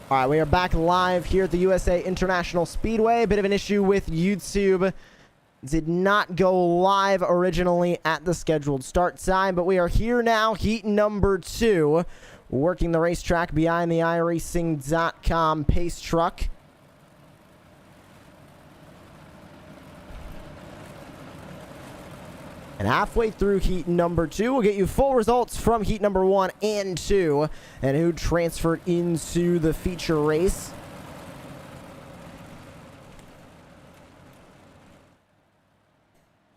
All right, we are back live here at the USA International Speedway. A bit of an issue with YouTube. Did not go live originally at the scheduled start time, but we are here now, heat number 2, working the racetrack behind the iRacing.com pace truck. And halfway through heat number 2, we'll get you full results from heat number 1 and 2, and who transferred into the feature race.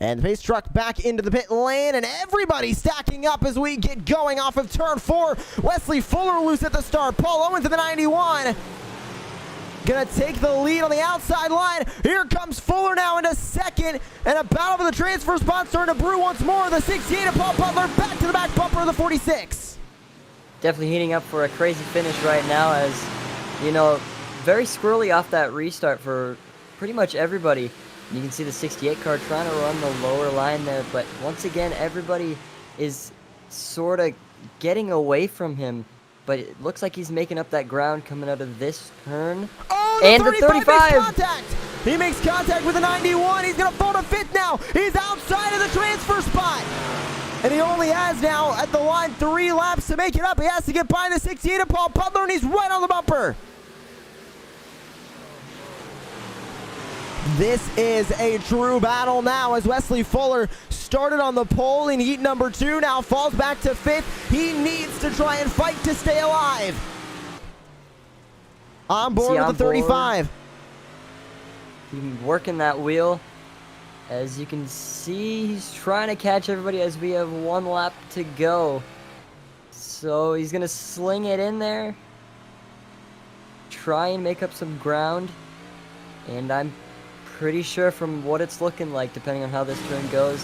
And the pace truck back into the pit lane, and everybody stacking up as we get going off of turn 4. Wesley Fuller loose at the start. Paul Owens to the 91. Gonna take the lead on the outside line. Here comes Fuller now into second, and a battle for the transfer spot starting to brew once more. The 68 of Paul Butler back to the back bumper of the 46. Definitely heating up for a crazy finish right now, as, you know, very squirrely off that restart for pretty much everybody. You can see the 68 car trying to run the lower line there, but once again, everybody is sort of getting away from him. But it looks like he's making up that ground coming out of this turn. Oh, and the 35 makes the contact. He makes contact with the 91. He's going to fall to 5th now. He's outside of the transfer spot. And he only has now at the line 3 laps to make it up. He has to get by the 68 of Paul Butler, and he's right on the bumper. This is a true battle now as Wesley Fuller started on the pole in heat number 2, now falls back to 5th. He needs to try and fight to stay alive. On board with the 35. He's working that wheel. As you can see, he's trying to catch everybody as we have 1 lap to go. So he's going to sling it in there. Try and make up some ground. And I'm pretty sure from what it's looking like, depending on how this turn goes,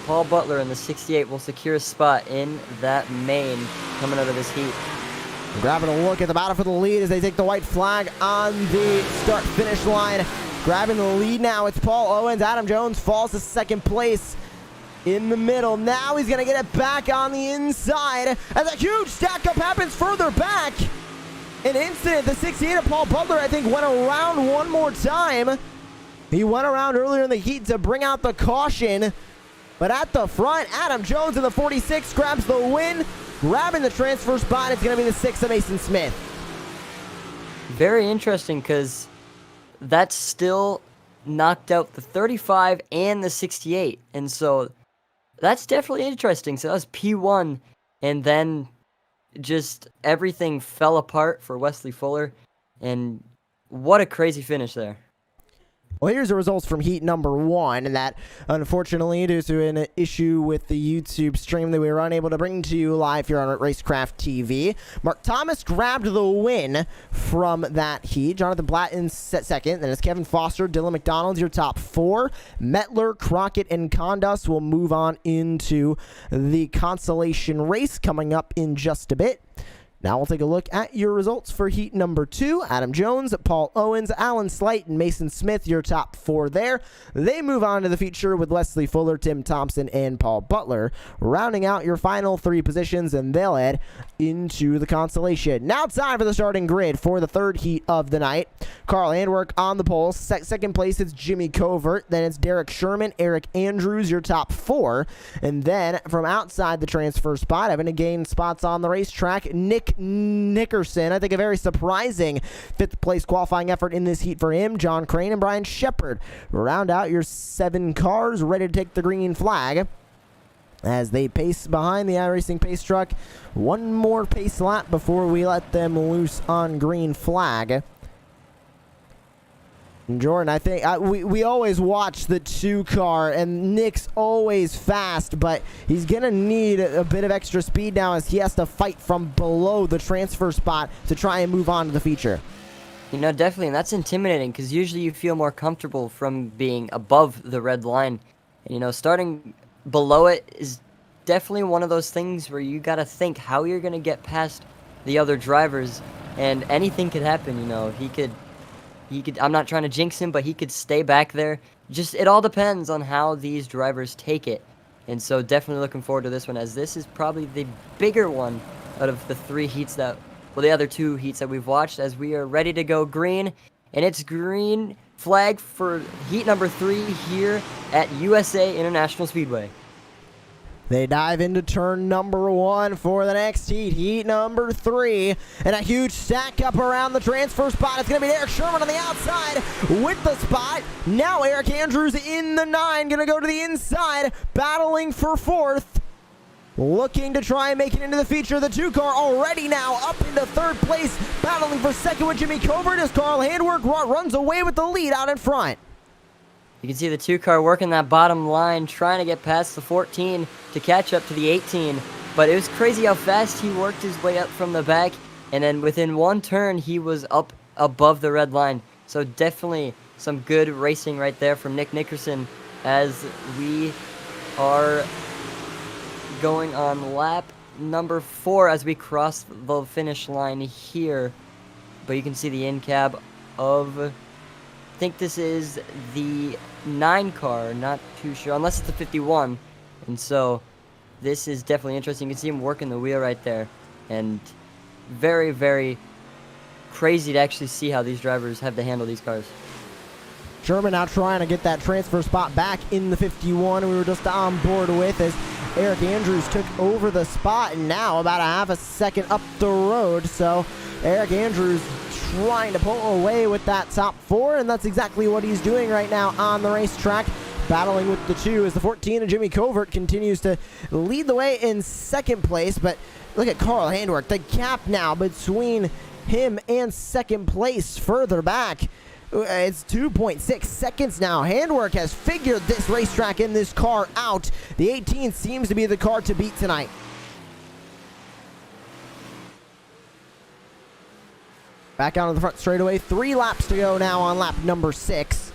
Paul Butler in the 68 will secure a spot in that main coming out of this heat. Grabbing a look at the battle for the lead as they take the white flag on the start-finish line. Grabbing the lead now, it's Paul Owens. Adam Jones falls to 2nd place in the middle. Now he's going to get it back on the inside as a huge stack-up happens further back. An incident, the 68 of Paul Butler, I think, went around one more time. He went around earlier in the heat to bring out the caution. But at the front, Adam Jones in the 46 grabs the win. Grabbing the transfer spot, it's going to be the 6 of Mason Smith. Very interesting, because that still knocked out the 35 and the 68. And so that's definitely interesting. So that was P1, and then just everything fell apart for Wesley Fuller. And what a crazy finish there. Well, here's the results from heat number 1, and that, unfortunately, due to an issue with the YouTube stream that we were unable to bring to you live here on Racecraft TV, Mark Thomas grabbed the win from that heat. Jonathan Blatton set 2nd, then it's Kevin Foster, Dylan McDonald's your top 4. Metler, Crockett, and Condas will move on into the consolation race coming up in just a bit. Now we'll take a look at your results for heat number 2. Adam Jones, Paul Owens, Alan Slight, and Mason Smith, your top 4 there. They move on to the feature with Wesley Fuller, Tim Thompson, and Paul Butler, rounding out your final 3 positions, and they'll head into the consolation. Now time for the starting grid for the 3rd heat of the night. Carl Andwork on the pole. 2nd place, it's Jimmy Covert. Then it's Derek Sherman, Eric Andrews, your top 4. And then from outside the transfer spot, having to gain spots on the racetrack, Nick Nickerson. I think a very surprising 5th place qualifying effort in this heat for him. John Crane and Brian Shepard round out your 7 cars ready to take the green flag as they pace behind the iRacing pace truck. 1 more pace lap before we let them loose on green flag. Jordan, I think we always watch the 2 car, and Nick's always fast, but he's going to need a bit of extra speed now as he has to fight from below the transfer spot to try and move on to the feature. You know, definitely, and that's intimidating, because usually you feel more comfortable from being above the red line. And, you know, starting below it is definitely one of those things where you got to think how you're going to get past the other drivers, and anything could happen. You know, he could, I'm not trying to jinx him, but he could stay back there. Just, it all depends on how these drivers take it. And so definitely looking forward to this one, as this is probably the bigger one out of the 3 heats that the other two heats that we've watched, as we are ready to go green. And it's green flag for heat number 3 here at USA International Speedway. They dive into turn number 1 for the next heat, heat number 3, and a huge stack up around the transfer spot. It's going to be Eric Sherman on the outside with the spot. Now Eric Andrews in the 9, going to go to the inside, battling for 4th. Looking to try and make it into the feature. The 2 car already now up into 3rd place, battling for 2nd with Jimmy Covert as Carl Handwerk runs away with the lead out in front. You can see the 2 car working that bottom line, trying to get past the 14 to catch up to the 18. But it was crazy how fast he worked his way up from the back, and then within 1 turn, he was up above the red line. So definitely some good racing right there from Nick Nickerson, as we are going on lap number 4 as we cross the finish line here. But you can see the in cab of, I think this is the 9 car, not too sure, unless it's the 51. And so this is definitely interesting. You can see him working the wheel right there, and very, very crazy to actually see how these drivers have to handle these cars. Sherman now trying to get that transfer spot back in the 51 we were just on board with, as Eric Andrews took over the spot, and now about a half a second up the road. So Eric Andrews trying to pull away with that top 4, and that's exactly what he's doing right now on the racetrack, battling with the 2 as the 14 of Jimmy Covert continues to lead the way in 2nd place. But look at Carl Handwerk, the gap now between him and 2nd place further back. It's 2.6 seconds now. Handwerk has figured this racetrack and this car out. The 18 seems to be the car to beat tonight. Back out on the front straightaway. 3 laps to go now on lap number 6.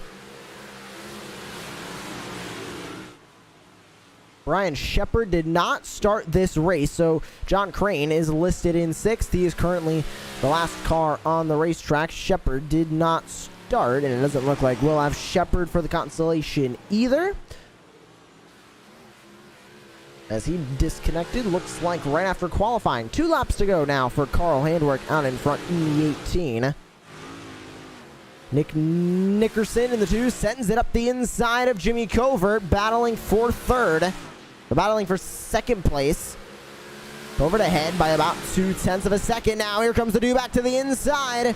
Brian Shepard did not start this race, so John Crane is listed in 6th. He is currently the last car on the racetrack. Shepard did not start, and it doesn't look like we'll have Shepard for the consolation either, as he disconnected, looks like right after qualifying. 2 laps to go now for Carl Handwerk out in front in the 18. Nick Nickerson in the 2 sends it up the inside of Jimmy Covert, battling for 3rd. They're battling for 2nd place. Covert ahead by about 0.2 of a second now. Here comes the dude back to the inside.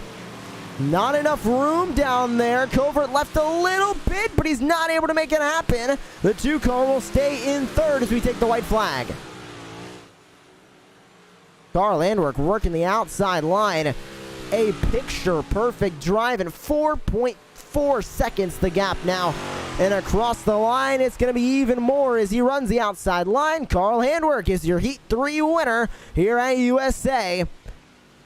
Not enough room down there. Covert left a little bit, but he's not able to make it happen. The 2 car will stay in 3rd as we take the white flag. Carl Handwerk working the outside line. A picture-perfect drive in 4.4 seconds, the gap now. And across the line, it's going to be even more as he runs the outside line. Carl Handwerk is your Heat 3 winner here at USA.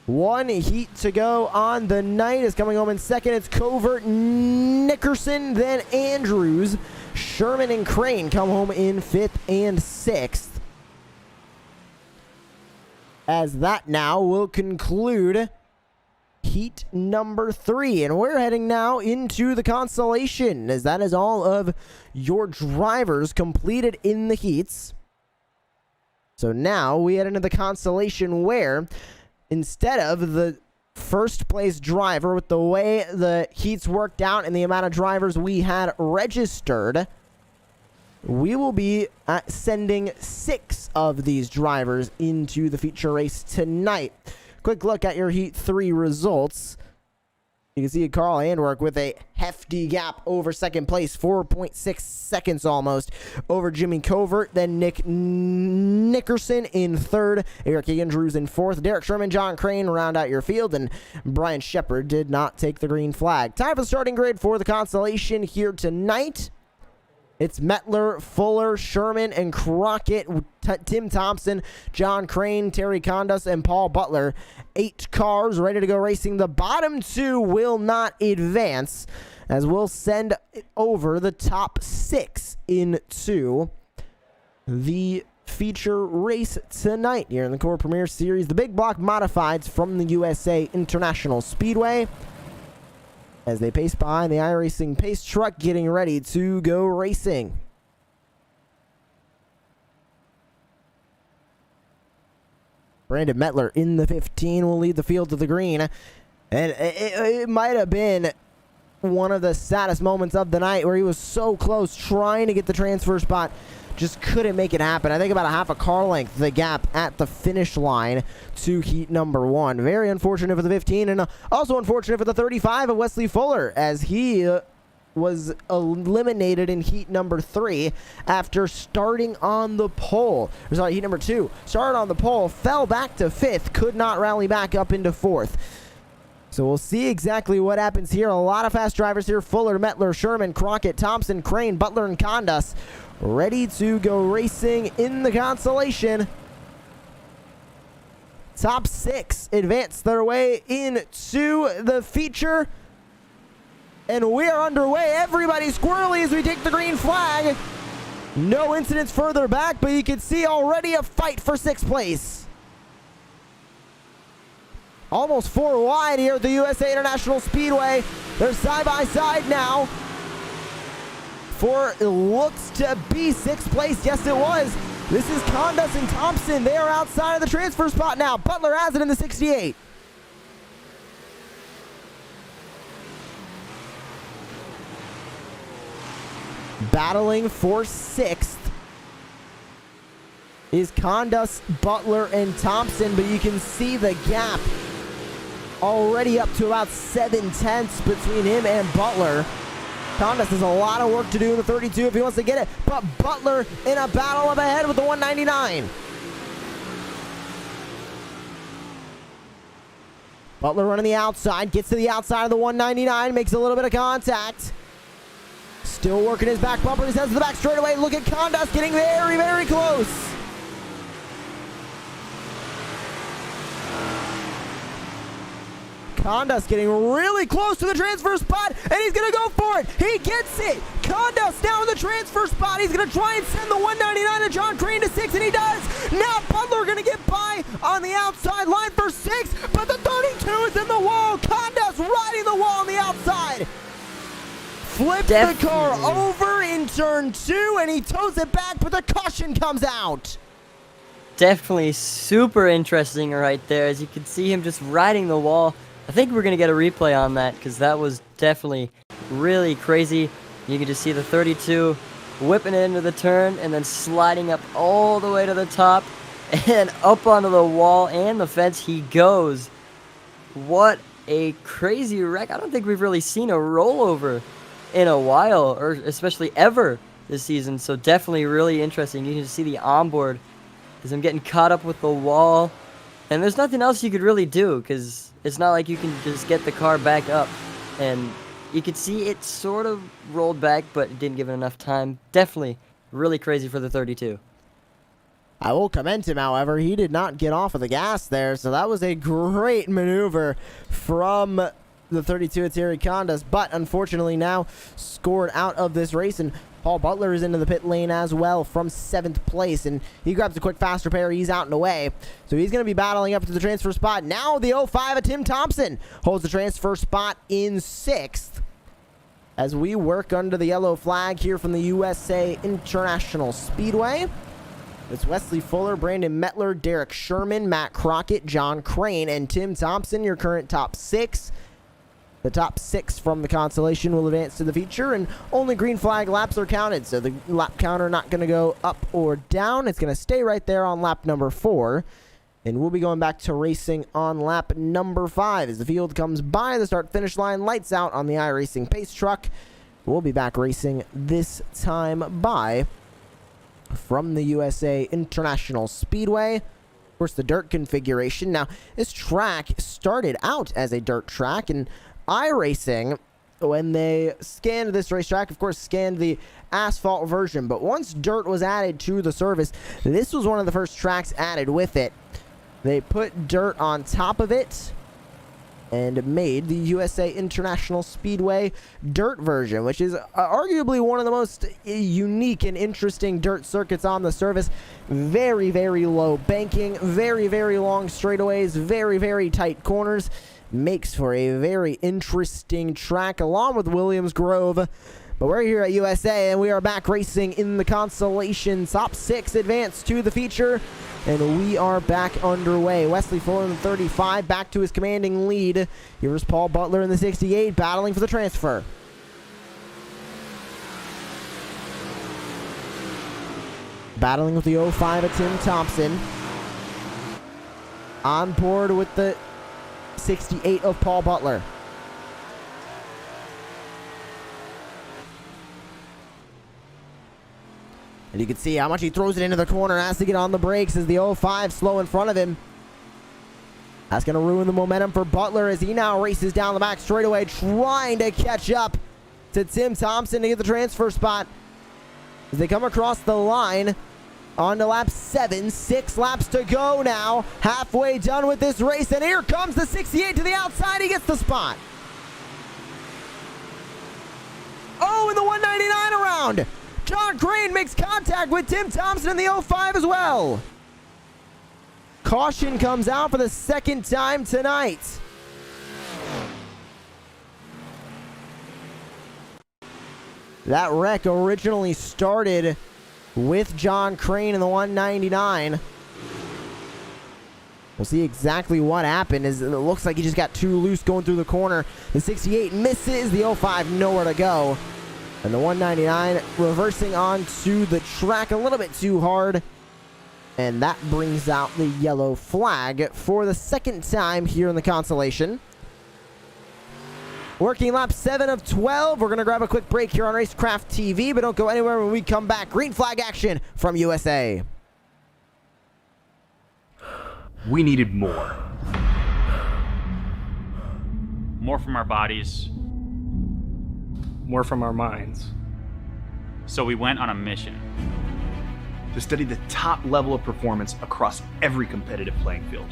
1 heat to go on the night. Is coming home in 2nd. It's Covert, Nickerson, then Andrews. Sherman and Crane come home in 5th and 6th. As that now will conclude heat number 3, and we're heading now into the consolation, as that is all of your drivers completed in the heats. So now we head into the consolation, where instead of the 1st place driver, with the way the heats worked out and the amount of drivers we had registered, we will be sending 6 of these drivers into the feature race tonight. Quick look at your Heat 3 results. You can see Carl Handwerk with a hefty gap over 2nd place, 4.6 seconds almost over Jimmy Covert. Then Nick Nickerson in 3rd, Eric Andrews in 4th, Derek Sherman, John Crane round out your field, and Brian Shepard did not take the green flag. Time for the starting grid for the consolation here tonight. It's Metler, Fuller, Sherman, and Crockett, Tim Thompson, John Crane, Terry Condos, and Paul Butler. 8 cars ready to go racing. The bottom 2 will not advance, as we'll send over the top 6 into the feature race tonight here in the Core Premier Series. The big block modifieds from the USA International Speedway, as they pace behind the iRacing pace truck, getting ready to go racing. Brandon Mettler in the 15 will lead the field to the green. And it might have been one of the saddest moments of the night where he was so close trying to get the transfer spot. Just couldn't make it happen. I think about a half a car length, the gap at the finish line to heat number 1. Very unfortunate for the 15, and also unfortunate for the 35 of Wesley Fuller, as he was eliminated in heat number 3 after starting on the pole. Sorry, heat number 2. Started on the pole, fell back to 5th, could not rally back up into 4th. So we'll see exactly what happens here. A lot of fast drivers here. Fuller, Mettler, Sherman, Crockett, Thompson, Crane, Butler, and Condas ready to go racing in the consolation. Top 6 advance their way into the feature. And we are underway. Everybody's squirrely as we take the green flag. No incidents further back, but you can see already a fight for 6th place. Almost 4 wide here at the USA International Speedway. They're side by side now. For it looks to be 6th place. Yes, it was. This is Condas and Thompson. They are outside of the transfer spot now. Butler has it in the 68. Battling for 6th is Condas, Butler, and Thompson, but you can see the gap already up to about 7/10 between him and Butler. Condas has a lot of work to do in the 32 if he wants to get it, but Butler in a battle up ahead with the 199. Butler running the outside, gets to the outside of the 199, makes a little bit of contact. Still working his back bumper. He heads to the back straightaway. Look at Condas getting very, very close. Condas getting really close to the transfer spot, and he's going to go for it. He gets it. Condas now in the transfer spot. He's going to try and send the 199 to John Crane to 6, and he does. Now Butler going to get by on the outside line for 6, but the 32 is in the wall. Condas riding the wall on the outside. Flips the car over in turn 2, and he tows it back, but the caution comes out. Definitely super interesting right there, as you can see him just riding the wall. I think we're going to get a replay on that, because that was definitely really crazy. You can just see the 32 whipping it into the turn and then sliding up all the way to the top and up onto the wall and the fence he goes. What a crazy wreck. I don't think we've really seen a rollover in a while, or especially ever this season, so definitely really interesting. You can see the onboard as I'm getting caught up with the wall, and there's nothing else you could really do, because it's not like you can just get the car back up, and you could see it sort of rolled back, but it didn't give it enough time. Definitely really crazy for the 32. I will commend him, however. He did not get off of the gas there, so that was a great maneuver from the 32 at Terry Condas, but unfortunately now scored out of this race, and Paul Butler is into the pit lane as well from 7th place, and he grabs a quick fast repair. He's out and away, so he's going to be battling up to the transfer spot. Now the 05 of Tim Thompson holds the transfer spot in 6th as we work under the yellow flag here from the USA International Speedway. It's Wesley Fuller, Brandon Mettler, Derek Sherman, Matt Crockett, John Crane, and Tim Thompson, your current top 6. The top 6 from the consolation will advance to the feature, and only green flag laps are counted, so the lap counter not going to go up or down. It's going to stay right there on lap number 4, and we'll be going back to racing on lap number 5 as the field comes by the start-finish line. Lights out on the iRacing pace truck. We'll be back racing this time by from the USA International Speedway. Of course, the dirt configuration. Now, this track started out as a dirt track, and iRacing, when they scanned this racetrack, of course, scanned the asphalt version. But once dirt was added to the service, this was one of the first tracks added with it. They put dirt on top of it and made the USA International Speedway dirt version, which is arguably one of the most unique and interesting dirt circuits on the service. Very, very low banking, very, very long straightaways, very, very tight corners. Makes for a very interesting track, along with Williams Grove But we're here at USA, and we are back racing in the Consolation. Top 6 advance to the feature, and we are back underway. Wesley Fuller in the 35, back to his commanding lead. Here's Paul Butler in the 68, battling for the transfer. Battling with the 05 of Tim Thompson. On board with the 68 of Paul Butler. And you can see how much he throws it into the corner, has to get on the brakes as the 05 slow in front of him. That's going to ruin the momentum for Butler as he now races down the back straightaway, trying to catch up to Tim Thompson to get the transfer spot. As they come across the line on to lap 7, 6 laps to go now. Halfway done with this race, and here comes the 68 to the outside. He gets the spot. Oh, in the 199 around. John Crane makes contact with Tim Thompson in the 05 as well. Caution comes out for the second time tonight. That wreck originally started with John Crane in the 199. We'll see exactly what happened, as it looks like he just got too loose going through the corner. The 68 misses, the 05 nowhere to go. And the 199 reversing onto the track a little bit too hard. And that brings out the yellow flag for the second time here in the Consolation. Working lap 7 of 12. We're going to grab a quick break here on Racecraft TV, but don't go anywhere when we come back. Green flag action from USA. We needed more. More from our bodies. More from our minds. So we went on a mission. To study the top level of performance across every competitive playing field.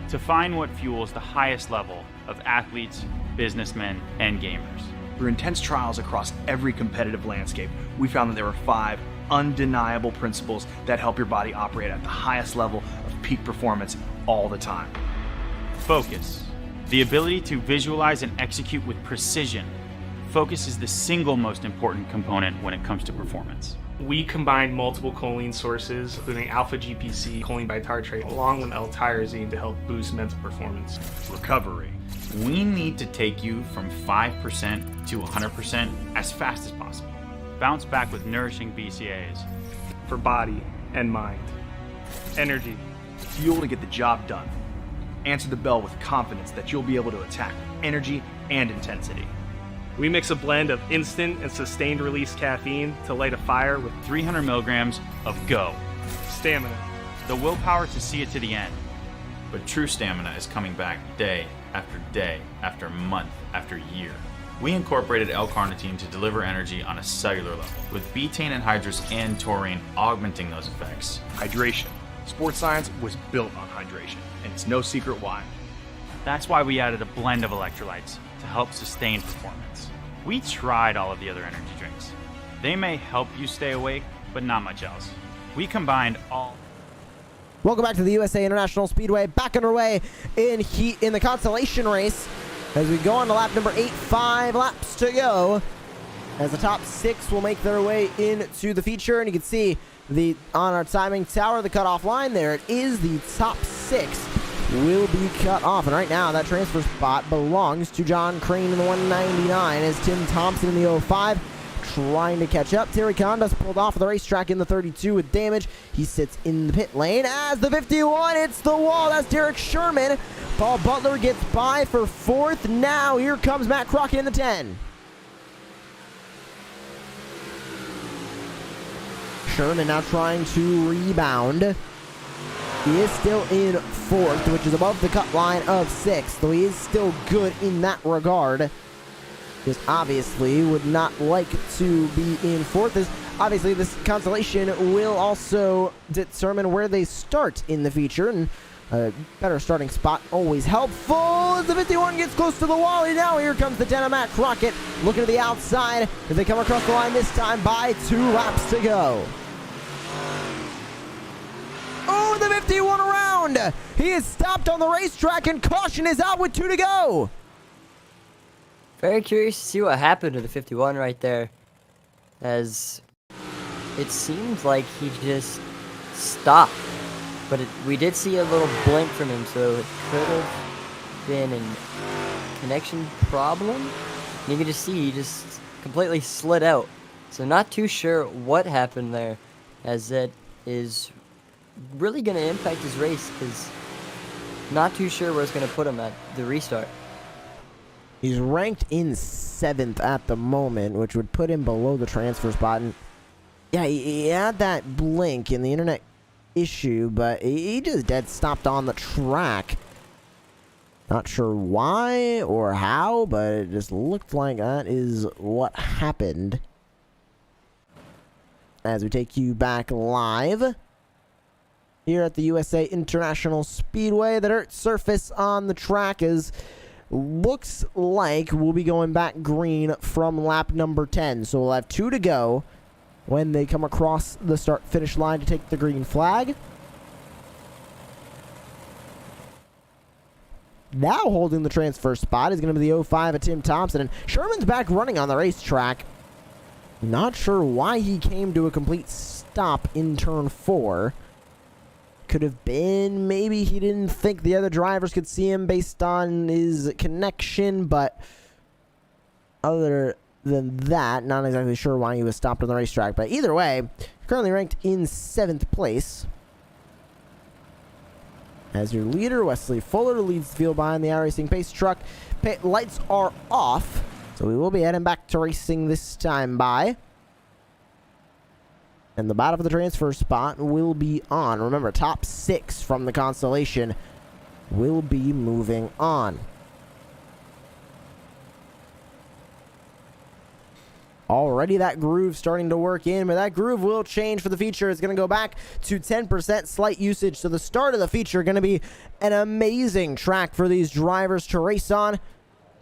To find what fuels the highest level of athletes, businessmen, and gamers. Through intense trials across every competitive landscape, we found that there were 5 undeniable principles that help your body operate at the highest level of peak performance all the time. Focus. The ability to visualize and execute with precision. Focus is the single most important component when it comes to performance. We combined multiple choline sources, including alpha GPC, choline bitartrate, along with L-tyrosine to help boost mental performance. Recovery. We need to take you from 5% to 100% as fast as possible. Bounce back with nourishing BCAAs. For body and mind. Energy. Fuel to get the job done. Answer the bell with confidence that you'll be able to attack energy and intensity. We mix a blend of instant and sustained release caffeine to light a fire with 300 milligrams of GO. stamina. The willpower to see it to the end. But true stamina is coming back day after month after year. We incorporated L-carnitine to deliver energy on a cellular level, with betaine anhydrous and taurine augmenting those effects. Hydration. Sports science was built on hydration, and it's no secret why. That's why we added a blend of electrolytes to help sustain performance. We tried all of the other energy drinks. They may help you stay awake, but not much else. We combined all. Welcome back to the USA International Speedway. Back underway in heat in the Consolation race as we go on to lap number 8, 5 laps to go. As the top 6 will make their way into the feature, and you can see on our timing tower, the cutoff line there. It is the top 6 will be cut off, and right now that transfer spot belongs to John Crane in the 199 as Tim Thompson in the 05 trying to catch up. Terry Conda's pulled off of the racetrack in the 32 with damage. He sits in the pit lane as the 51 hits the wall. That's Derek Sherman. Paul Butler gets by for 4th. Now here comes Matt Crockett in the 10. Sherman now trying to rebound. He is still in 4th, which is above the cut line of 6th, though he is still good in that regard. Just obviously would not like to be in 4th. Obviously, this Consolation will also determine where they start in the feature, and a better starting spot always helpful. As the 51 gets close to the wall, and now here comes the 10 of Matt Crockett looking to the outside as they come across the line this time by 2 laps to go. Oh, the 51 around! He is stopped on the racetrack, and caution is out with 2 to go. Very curious to see what happened to the 51 right there. as it seemed like he just stopped. But we did see a little blink from him, so it could have been a connection problem. And you can just see he just completely slid out. So not too sure what happened there, as it is really going to impact his race, because not too sure where it's going to put him at the restart. He's ranked in 7th at the moment, which would put him below the transfer spot. And yeah, he had that blink in the internet issue, but he just dead stopped on the track. Not sure why or how, but it just looked like that is what happened. As we take you back live here at the USA International Speedway, the dirt surface on the track looks like we'll be going back green from lap number 10. So we'll have 2 to go when they come across the start-finish line to take the green flag. Now holding the transfer spot is going to be the 05 of Tim Thompson. And Sherman's back running on the racetrack. Not sure why he came to a complete stop in turn 4. Could have been maybe he didn't think the other drivers could see him based on his connection, but other than that, not exactly sure why he was stopped on the racetrack. But either way, currently ranked in 7th place. As your leader, Wesley Fuller, leads the field behind the iRacing pace truck. Pit lights are off, so we will be heading back to racing this time by. And the battle for the transfer spot will be on. Remember, top 6 from the Constellation will be moving on. Already that groove starting to work in, but that groove will change for the feature. It's going to go back to 10% slight usage. So the start of the feature going to be an amazing track for these drivers to race on.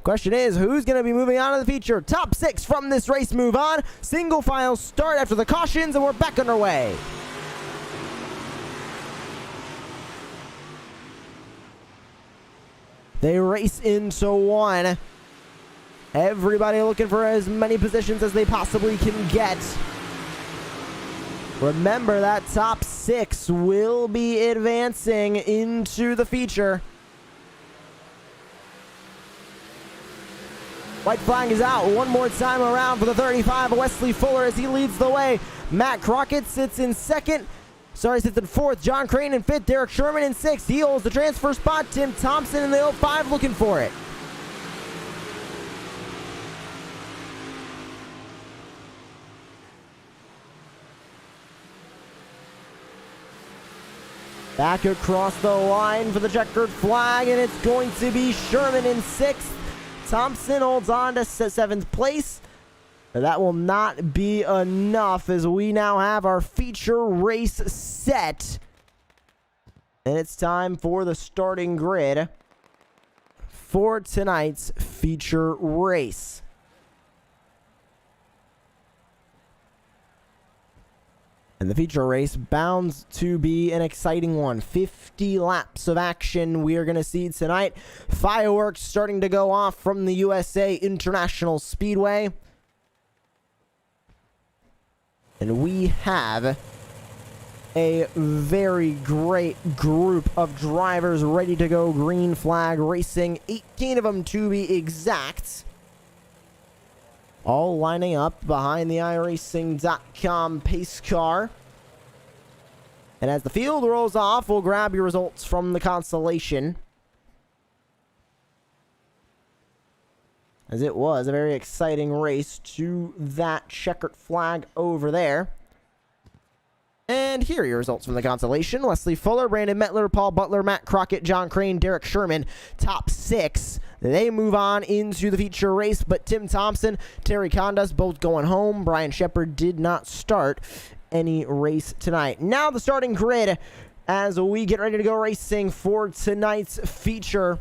Question is, who's going to be moving on to the feature? Top 6 from this race move on. Single file start after the cautions, and we're back underway. They race into 1. Everybody looking for as many positions as they possibly can get. Remember that top 6 will be advancing into the feature. White flag is out one more time around for the 35 of Wesley Fuller as he leads the way. Matt Crockett sits in 2nd. Sits in 4th. John Crane in 5th. Derek Sherman in 6th. He holds the transfer spot. Tim Thompson in the 05 looking for it. Back across the line for the checkered flag, and it's going to be Sherman in 6th. Thompson holds on to 7th place. That will not be enough as we now have our feature race set. And it's time for the starting grid for tonight's feature race. And the feature race bounds to be an exciting one. 50 laps of action we are going to see tonight. Fireworks starting to go off from the USA International Speedway. And we have a very great group of drivers ready to go green flag racing. 18 of them to be exact. All lining up behind the iRacing.com pace car. And as the field rolls off, we'll grab your results from the Constellation. As it was a very exciting race to that checkered flag over there. And here are your results from the Constellation. Wesley Fuller, Brandon Mettler, Paul Butler, Matt Crockett, John Crane, Derek Sherman. Top 6. They move on into the feature race, but Tim Thompson, Terry Condas, both going home. Brian Shepard did not start any race tonight. Now the starting grid as we get ready to go racing for tonight's feature.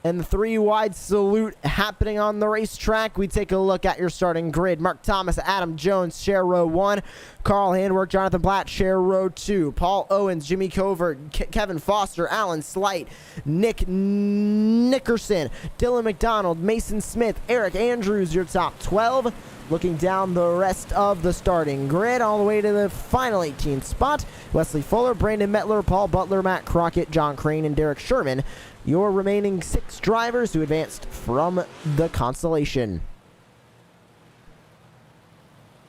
And the 3-wide salute happening on the racetrack. We take a look at your starting grid. Mark Thomas, Adam Jones, share row 1. Carl Handwork, Jonathan Platt, share row 2. Paul Owens, Jimmy Covert, Kevin Foster, Alan Slight, Nick Nickerson, Dylan McDonald, Mason Smith, Eric Andrews, your top 12. Looking down the rest of the starting grid all the way to the final 18th spot, Wesley Fuller, Brandon Mettler, Paul Butler, Matt Crockett, John Crane, and Derek Sherman, your remaining 6 drivers who advanced from the Constellation.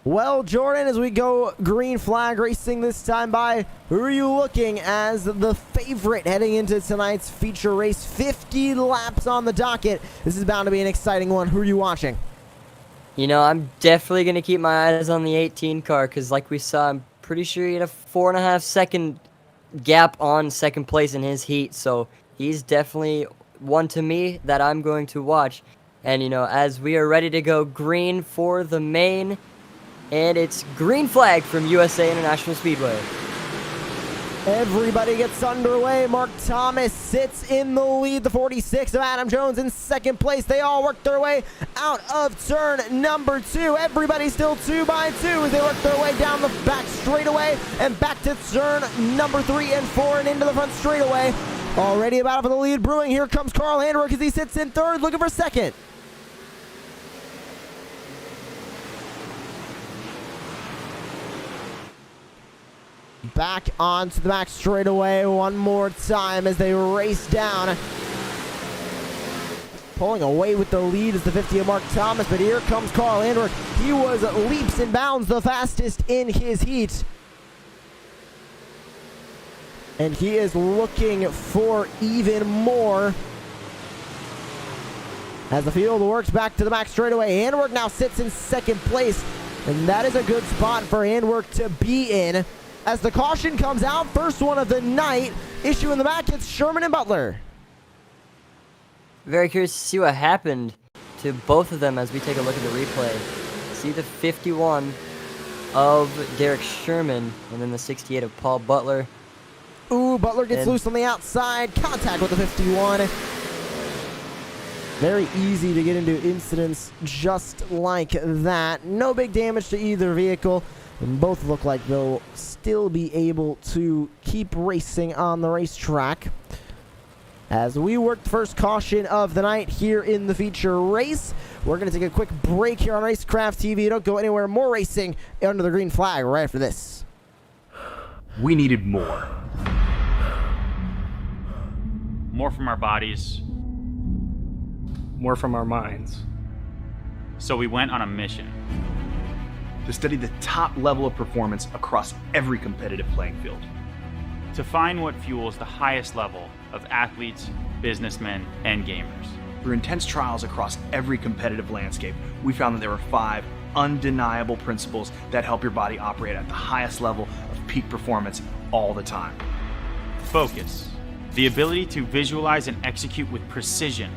Well, Jordan, as we go green flag racing this time by, who are you looking as the favorite heading into tonight's feature race? 50 laps on the docket. This is bound to be an exciting one. Who are you watching? You know, I'm definitely going to keep my eyes on the 18 car because, like we saw, I'm pretty sure he had a 4.5 second gap on second place in his heat. So he's definitely one to me that I'm going to watch. And, you know, as we are ready to go green for the main, and it's green flag from USA International Speedway. Everybody gets underway. Mark Thomas sits in the lead. The 46 of Adam Jones in second place. They all work their way out of turn number 2. Everybody still 2 by 2 as they work their way down the back straightaway and back to turn number 3 and 4 and into the front straightaway. Already about for the lead brewing. Here comes Carl Handwerk as he sits in third, looking for second. Back onto the back straightaway one more time as they race down. Pulling away with the lead is the 50 of Mark Thomas, but here comes Carl Handwerk. He was leaps and bounds the fastest in his heat. And he is looking for even more. As the field works back to the back straightaway, Handwerk now sits in second place, and that is a good spot for Handwerk to be in. As the caution comes out, first one of the night, issue in the back, it's Sherman and Butler. Very curious to see what happened to both of them as we take a look at the replay. See the 51 of Derek Sherman and then the 68 of Paul Butler. Ooh, Butler gets loose on the outside. Contact with the 51. Very easy to get into incidents just like that. No big damage to either vehicle. And both look like they'll still be able to keep racing on the racetrack. As we work the first caution of the night here in the feature race, we're going to take a quick break here on Racecraft TV. Don't go anywhere. More racing under the green flag right after this. We needed more. More from our bodies, More from our minds. so we went on a mission. To study the top level of performance across every competitive playing field. To find what fuels the highest level of athletes, businessmen, and gamers. Through intense trials across every competitive landscape, we found that there were 5 undeniable principles that help your body operate at the highest level of peak performance all the time. Focus. The ability to visualize and execute with precision.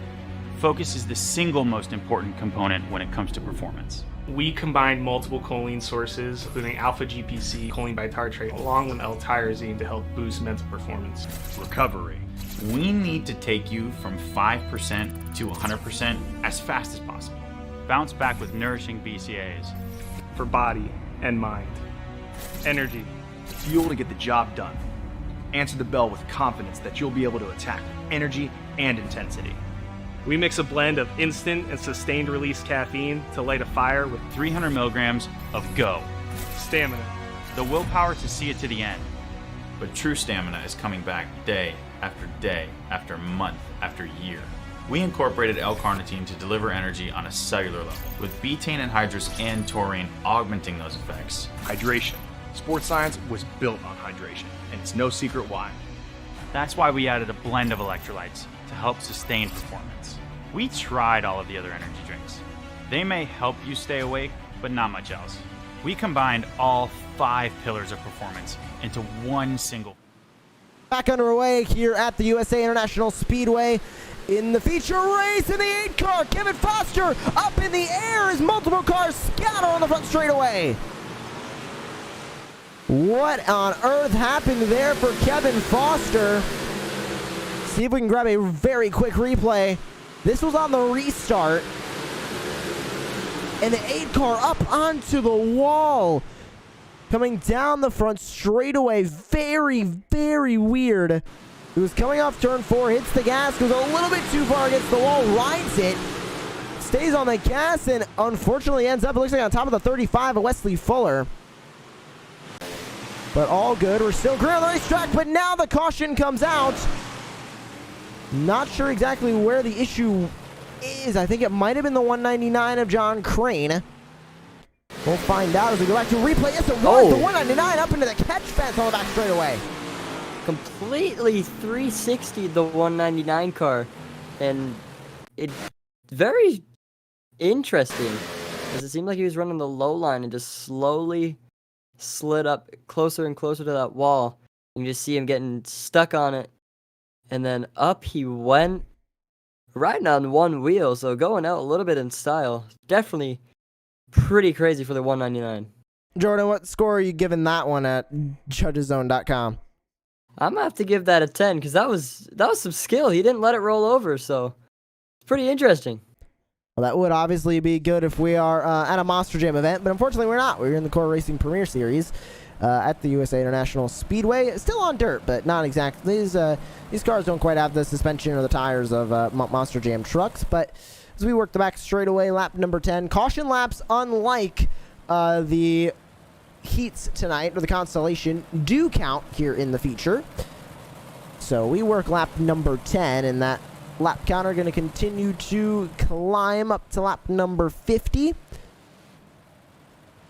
Focus is the single most important component when it comes to performance. We combined multiple choline sources, including alpha GPC, choline bitartrate, along with L-tyrosine to help boost mental performance. Recovery. We need to take you from 5% to 100% as fast as possible. Bounce back with nourishing BCAAs. For body and mind. Energy. Fuel to get the job done. Answer the bell with confidence that you'll be able to attack with energy and intensity. We mix a blend of instant and sustained release caffeine to light a fire with 300 milligrams of GO. stamina. The willpower to see it to the end. But true stamina is coming back day after month after year. We incorporated L-carnitine to deliver energy on a cellular level, with betaine anhydrous and taurine augmenting those effects. Hydration. Sports science was built on hydration, and it's no secret why. That's why we added a blend of electrolytes to help sustain performance. We tried all of the other energy drinks. They may help you stay awake, but not much else. We combined all 5 pillars of performance into one single. Back underway here at the USA International Speedway in the feature race in the 8 car. Kevin Foster up in the air as multiple cars scatter on the front straightaway. What on earth happened there for Kevin Foster? See if we can grab a very quick replay. This was on the restart. And the 8 car up onto the wall. Coming down the front straightaway. Very, very weird. It was coming off turn 4, hits the gas, goes a little bit too far against the wall, rides it. stays on the gas and unfortunately ends up, it looks like, on top of the 35 of Wesley Fuller. But all good. We're still green on the racetrack, but now the caution comes out. Not sure exactly where the issue is. I think it might have been the 199 of John Crane. We'll find out as we go back to replay. Yes, it was the 199 up into the catch fence on the back straightaway. Completely 360 the 199 car, and it's very interesting because it seemed like he was running the low line and just slowly slid up closer and closer to that wall. You just see him getting stuck on it, and then up he went, riding on one wheel, so going out a little bit in style. Definitely pretty crazy for the 199. Jordan, what score are you giving that one at judgeszone.com? I'm gonna have to give that a 10 because that was some skill. He didn't let it roll over, so it's pretty interesting. Well, that would obviously be good if we are at a Monster Jam event, but unfortunately we're not. We're in the Core Racing Premier Series at the USA International Speedway. Still on dirt, but not exactly. These cars don't quite have the suspension or the tires of Monster Jam trucks, but as we work the back straightaway, lap number 10. Caution laps, unlike the heats tonight, or the Constellation, do count here in the feature. So we work lap number 10, and that lap counter going to continue to climb up to lap number 50.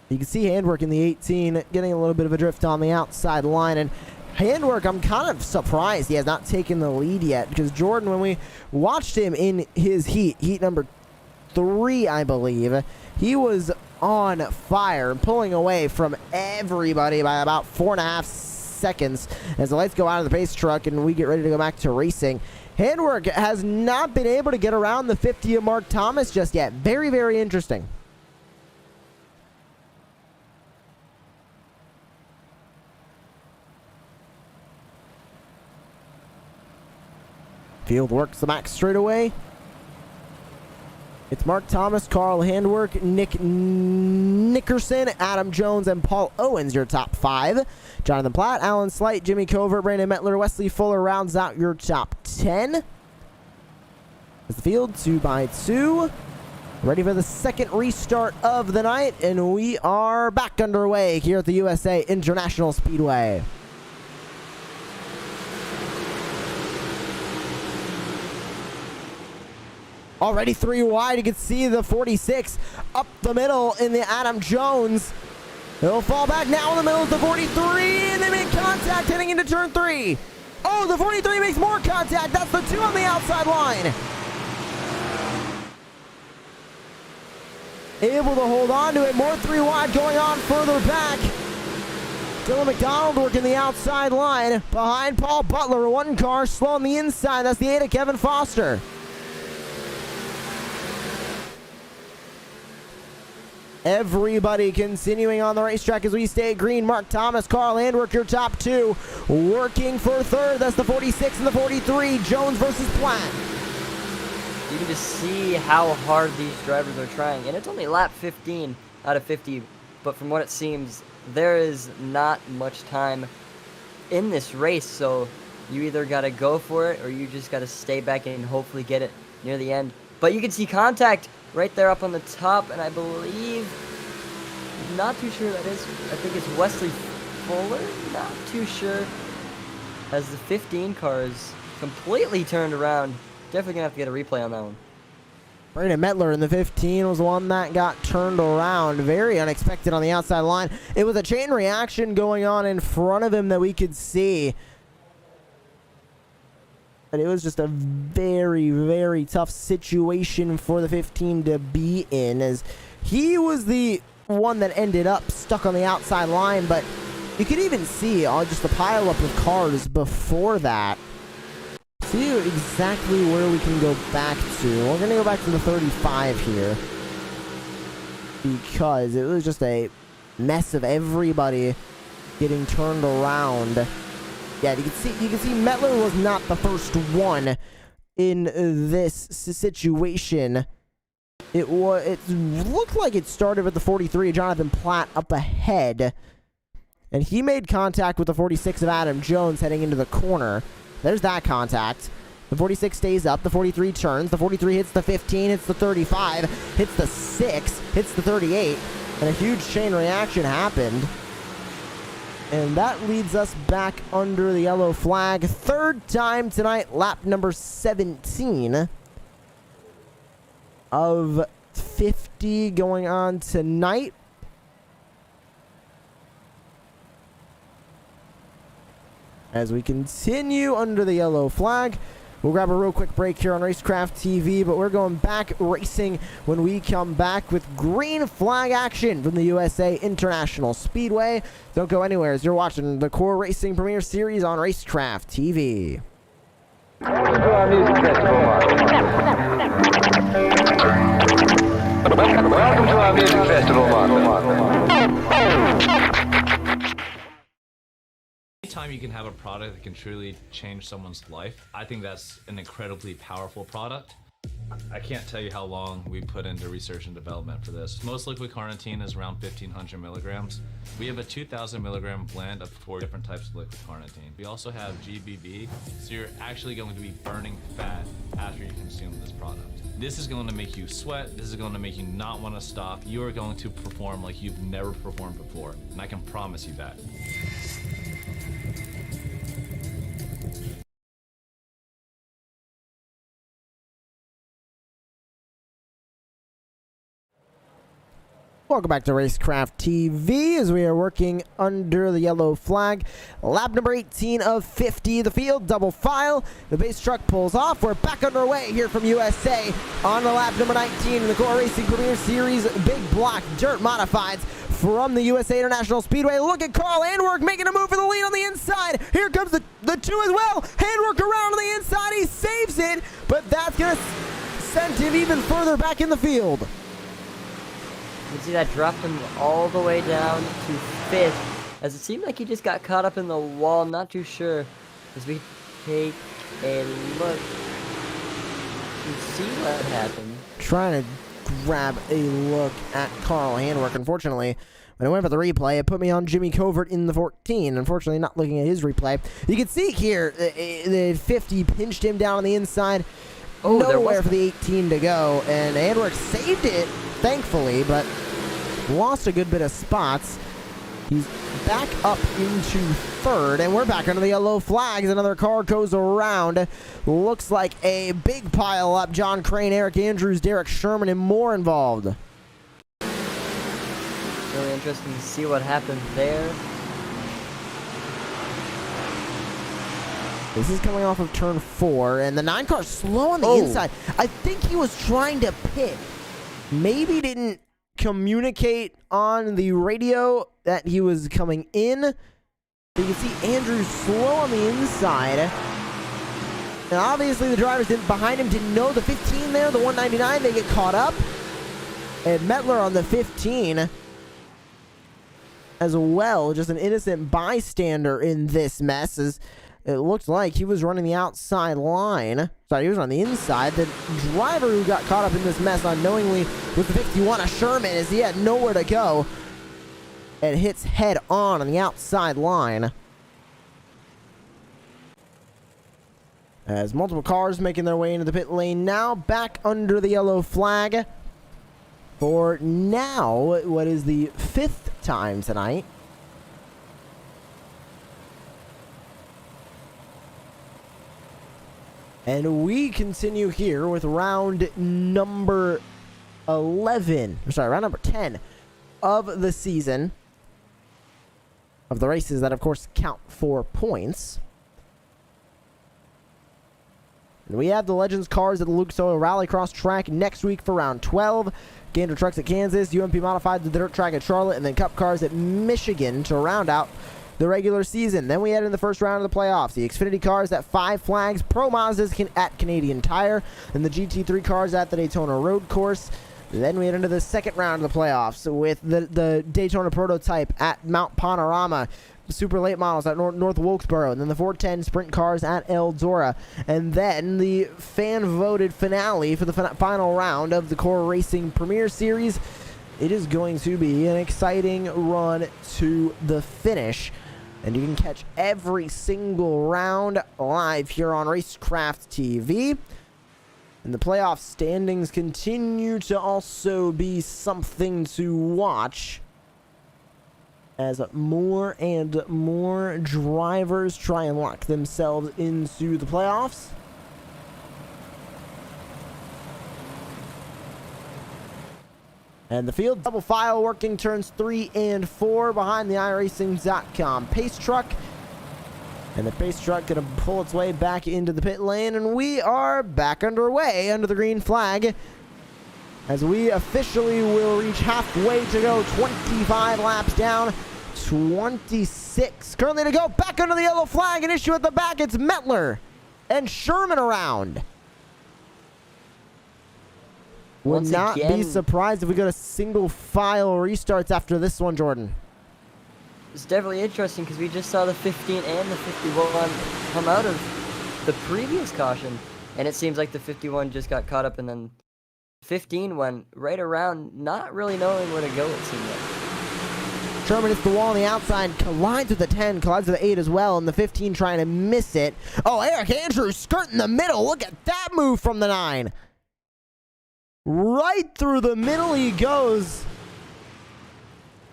You can see Handwork in the 18 getting a little bit of a drift on the outside line, and Handwork, I'm kind of surprised he has not taken the lead yet, because Jordan, when we watched him in his heat number 3, I believe, he was on fire, pulling away from everybody by about 4.5 seconds as the lights go out of the pace truck and we get ready to go back to racing. Handwork has not been able to get around the 50 of Mark Thomas just yet. Very, very interesting. Field works the back straightaway. It's Mark Thomas, Carl Handwork, Nick Nickerson, Adam Jones, and Paul Owens, your top 5. Jonathan Platt, Alan Slight, Jimmy Covert, Brandon Metler, Wesley Fuller rounds out your top 10. As the field 2x2. Ready for the second restart of the night, and we are back underway here at the USA International Speedway. Already 3 wide. You can see the 46 up the middle in the Adam Jones. He'll fall back now in the middle of the 43, and they make contact heading into turn 3. Oh, the 43 makes more contact. That's the 2 on the outside line. Able to hold on to it. More 3 wide going on further back. Dylan McDonald working the outside line. Behind Paul Butler, 1 car slow on the inside. That's the 8 of Kevin Foster. Everybody continuing on the racetrack as we stay green. Mark Thomas, Carl Handwork, your top 2. Working for third. That's the 46 and the 43. Jones versus Platt. You can just see how hard these drivers are trying. And it's only lap 15 out of 50. But from what it seems, there is not much time in this race. So you either got to go for it or you just got to stay back and hopefully get it near the end. But you can see contact right there up on the top, and I believe, not too sure that is, I think it's Wesley Fuller, not too sure, as the 15 car is completely turned around. Definitely gonna have to get a replay on that one. Brandon Metler in the 15 was the one that got turned around. Very unexpected on the outside line. It was a chain reaction going on in front of him that we could see. But it was just a very, very tough situation for the 15 to be in, as he was the one that ended up stuck on the outside line. But you could even see just the pileup of cars before that. See exactly where we can go back to. We're going to go back to the 35 here, because it was just a mess of everybody getting turned around. Yeah, you can see Metler was not the first one in this situation. It looked like it started with the 43, Jonathan Platt up ahead, and he made contact with the 46 of Adam Jones heading into the corner. There's that contact. The 46 stays up. The 43 turns. The 43 hits the 15, hits the 35, hits the 6, hits the 38, and a huge chain reaction happened. And that leads us back under the yellow flag. Third time tonight, lap number 17 of 50 going on tonight. As we continue under the yellow flag, we'll grab a real quick break here on Racecraft TV, but we're going back racing when we come back with green flag action from the USA International Speedway. Don't go anywhere as you're watching the Core Racing Premier Series on Racecraft TV. Welcome to our music festival, Mark. Welcome to our music festival, Mark. Anytime you can have a product that can truly change someone's life, I think that's an incredibly powerful product. I can't tell you how long we put into research and development for this. Most liquid carnitine is around 1,500 milligrams. We have a 2,000 milligram blend of 4 different types of liquid carnitine. We also have GBB, so you're actually going to be burning fat after you consume this product. This is going to make you sweat. This is going to make you not want to stop. You are going to perform like you've never performed before, and I can promise you that. Welcome back to Racecraft TV as we are working under the yellow flag. Lap number 18 of 50, the field, double file. The base truck pulls off. We're back underway here from USA on the lap number 19 in the Core Racing Premier Series Big Block Dirt Modifieds from the USA International Speedway. Look at Carl Handwerk making a move for the lead on the inside. Here comes the two as well. Handwerk around on the inside. He saves it, but that's going to send him even further back in the field. You can see that dropped him all the way down to 5th, as it seemed like he just got caught up in the wall. Not too sure. As we take a look to see what happened. Trying to grab a look at Carl Handwerk. Unfortunately, when I went for the replay, it put me on Jimmy Covert in the 14. Unfortunately, not looking at his replay. You can see here, the 50 pinched him down on the inside. Oh, nowhere for the 18 to go, and Handwerk saved it, thankfully, but lost a good bit of spots. He's back up into 3rd, and we're back under the yellow flags. Another car goes around. Looks like a big pile up. John Crane, Eric Andrews, Derek Sherman, and more involved. Really interesting to see what happened there. This is coming off of turn 4, and the 9 car slow on the inside. I think he was trying to pit. Maybe didn't communicate on the radio that he was coming in. But you can see Andrews slow on the inside. And obviously the drivers behind him didn't know the 15 there, the 199, they get caught up. And Butler on the 15 as well, just an innocent bystander in this mess. As it looked like he was running the outside line. Sorry, he was on the inside. The driver who got caught up in this mess unknowingly was the 51 of Sherman, as he had nowhere to go. And hits head on the outside line. As multiple cars making their way into the pit lane now. Back under the yellow flag. For now, what is the 5th time tonight. And we continue here with round number 11, or sorry, round number 10 of the season. Of the races that, of course, count for points. And we have the Legends cars at the Lucas Oil Rallycross track next week for round 12. Gander Trucks at Kansas, UMP Modified the dirt track at Charlotte, and then Cup cars at Michigan to round out the regular season. Then we head in the first round of the playoffs. The Xfinity cars at Five Flags, Pro Mazdas at Canadian Tire, and the GT3 cars at the Daytona Road Course. Then we head into the second round of the playoffs with the Daytona Prototype at Mount Panorama, Super Late Models at North Wilkesboro, and then the 410 Sprint cars at Eldora. And then the fan-voted finale for the final round of the Core Racing Premier Series. It is going to be an exciting run to the finish. And you can catch every single round live here on Racecraft TV. And the playoff standings continue to also be something to watch, as more and more drivers try and lock themselves into the playoffs. And the field double file working turns 3 and 4 behind the iRacing.com pace truck. And the pace truck going to pull its way back into the pit lane. And we are back underway under the green flag, as we officially will reach halfway to go. 25 laps down, 26 currently to go. Back under the yellow flag, an issue at the back. It's Butler and Sherman around. Would Once not be again, surprised if we go to single file restarts after this one, Jordan. it's definitely interesting because we just saw the 15 and the 51 come out of the previous caution, and it seems like the 51 just got caught up, and then 15 went right around, not really knowing where to go, it seemed like. Sherman hits the wall on the outside, collides with the 10, collides with the 8 as well, and the 15 trying to miss it. Oh, Eric Andrews skirting the middle. Look at that move from the 9. Right through the middle he goes.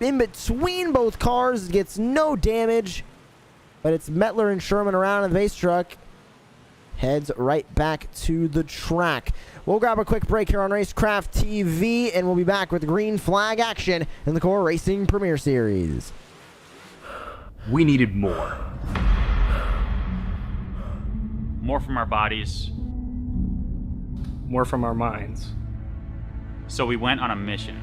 In between both cars, gets no damage. But it's Butler and Sherman around in the base truck. Heads right back to the track. We'll grab a quick break here on Racecraft TV, and we'll be back with green flag action in the Core Racing Premier Series. We needed more. More from our bodies, More from our minds. so we went on a mission.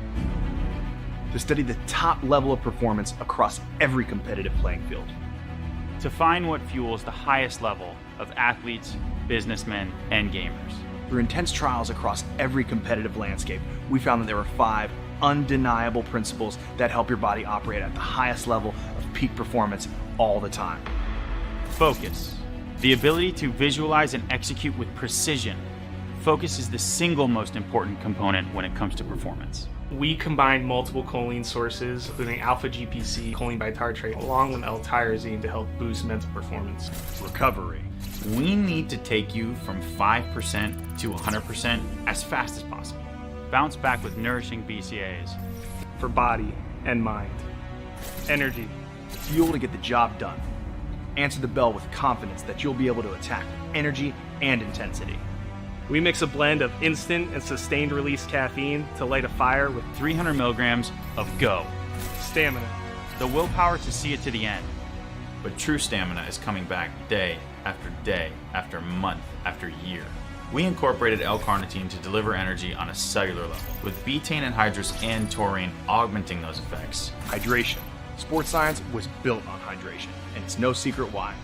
To study the top level of performance across every competitive playing field. To find what fuels the highest level of athletes, businessmen, and gamers. Through intense trials across every competitive landscape, we found that there were 5 undeniable principles that help your body operate at the highest level of peak performance all the time. Focus. The ability to visualize and execute with precision. Focus is the single most important component when it comes to performance. We combined multiple choline sources, including alpha GPC, choline bitartrate, along with L-tyrosine to help boost mental performance. Recovery. We need to take you from 5% to 100% as fast as possible. Bounce back with nourishing BCAAs. For body and mind. Energy. Fuel to get the job done. Answer the bell with confidence that you'll be able to attack with energy and intensity. We mix a blend of instant and sustained release caffeine to light a fire with 300 milligrams of GO. stamina. The willpower to see it to the end. But true stamina is coming back day after month after year. We incorporated L-carnitine to deliver energy on a cellular level, with betaine anhydrous and taurine augmenting those effects. Hydration. Sports science was built on hydration, and it's no secret why.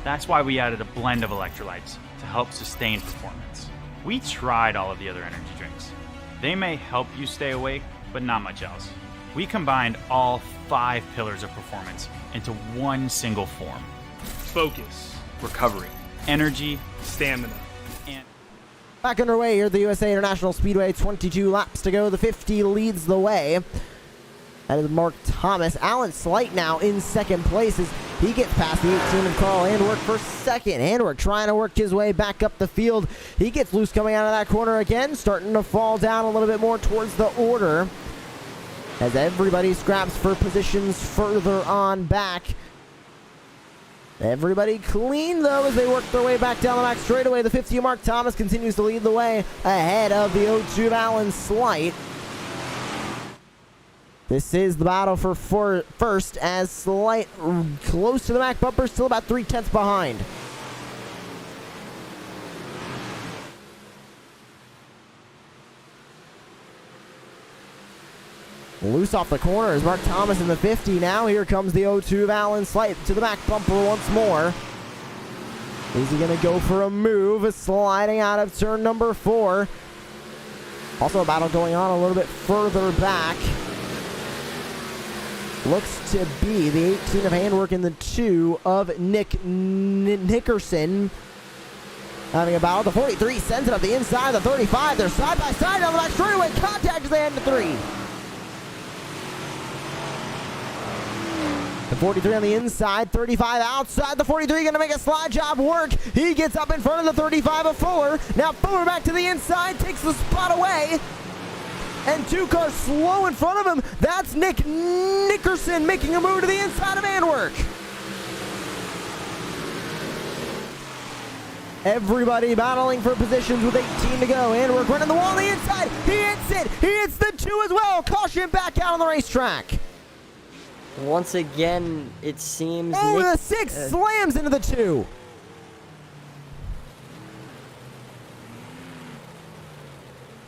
That's why we added a blend of electrolytes to help sustain performance. We tried all of the other energy drinks. They may help you stay awake, but not much else. We combined all 5 pillars of performance into one single form. Focus. Recovery. Energy, Stamina. and Back underway here at the USA International Speedway. 22 laps to go. The 50 leads the way. That is Mark Thomas. Alan Slight now in second place as he gets past the 18 of Carl Andwork for second. Andwork trying to work his way back up the field. He gets loose coming out of that corner again, starting to fall down a little bit more towards the order as everybody scraps for positions further on back. Everybody clean, though, as they work their way back down the back straightaway. The 50 Mark Thomas continues to lead the way ahead of the 02 of Alan Slight. This is the battle for first as Slight close to the back bumper, still about 3/10 behind. Loose off the corner is Mark Thomas in the 50. Now here comes the 02 of Alan Slight to the back bumper once more. Is he going to go for a move? Sliding out of turn number 4. Also a battle going on a little bit further back. Looks to be the 18 of Handwork and the 2 of Nick Nickerson having a battle. The 43 sends it up the inside. The 35, they're side by side on the back straightaway. Contact as they end to 3. The 43 on the inside, 35 outside. The 43 going to make a slide job work. He gets up in front of the 35 of Fuller. Now Fuller back to the inside, takes the spot away. And 2 cars slow in front of him. That's Nick Nickerson making a move to the inside of Antwerp. Everybody battling for positions with 18 to go. Antwerp running the wall on the inside. He hits it. He hits the 2 as well. Caution back out on the racetrack. Once again, it seems. Oh, the 6 slams into the 2.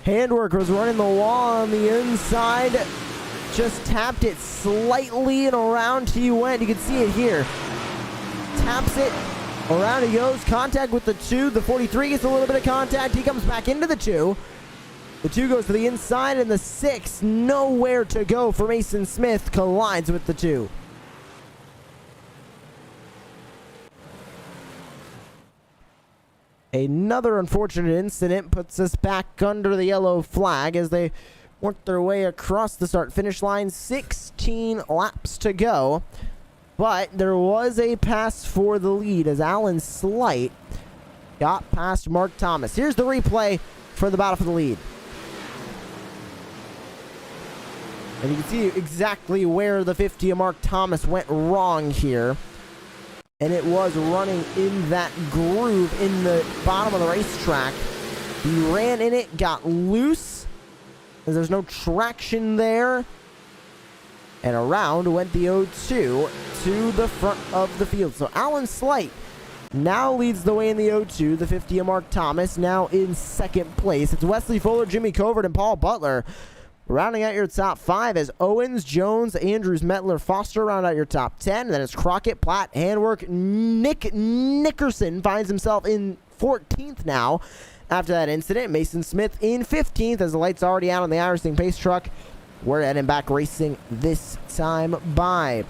Handwork was running the wall on the inside. Just tapped it slightly and around he went. You can see it here. Taps it. Around he goes. Contact with the 2. The 43 gets a little bit of contact. He comes back into the 2. The 2 goes to the inside, and the 6, nowhere to go for Mason Smith, collides with the 2. Another unfortunate incident puts us back under the yellow flag as they work their way across the start-finish line. 16 laps to go. But there was a pass for the lead as Alan Slight got past Mark Thomas. Here's the replay for the battle for the lead. And you can see exactly where the 50 of Mark Thomas went wrong here. And it was running in that groove in the bottom of the racetrack. He ran in it, got loose, as there's no traction there. And around went the 0-2 to the front of the field. So Alan Slight now leads the way in the 0-2. The 50 of Mark Thomas now in second place. It's Wesley Fuller, Jimmy Covert, and Paul Butler rounding out your top 5 as Owens, Jones, Andrews, Metler, Foster round out your top 10. And then it's Crockett, Platt, Handwork, Nick Nickerson finds himself in 14th now. After that incident, Mason Smith in 15th as the light's already out on the Irising pace truck. We're heading back racing this time by.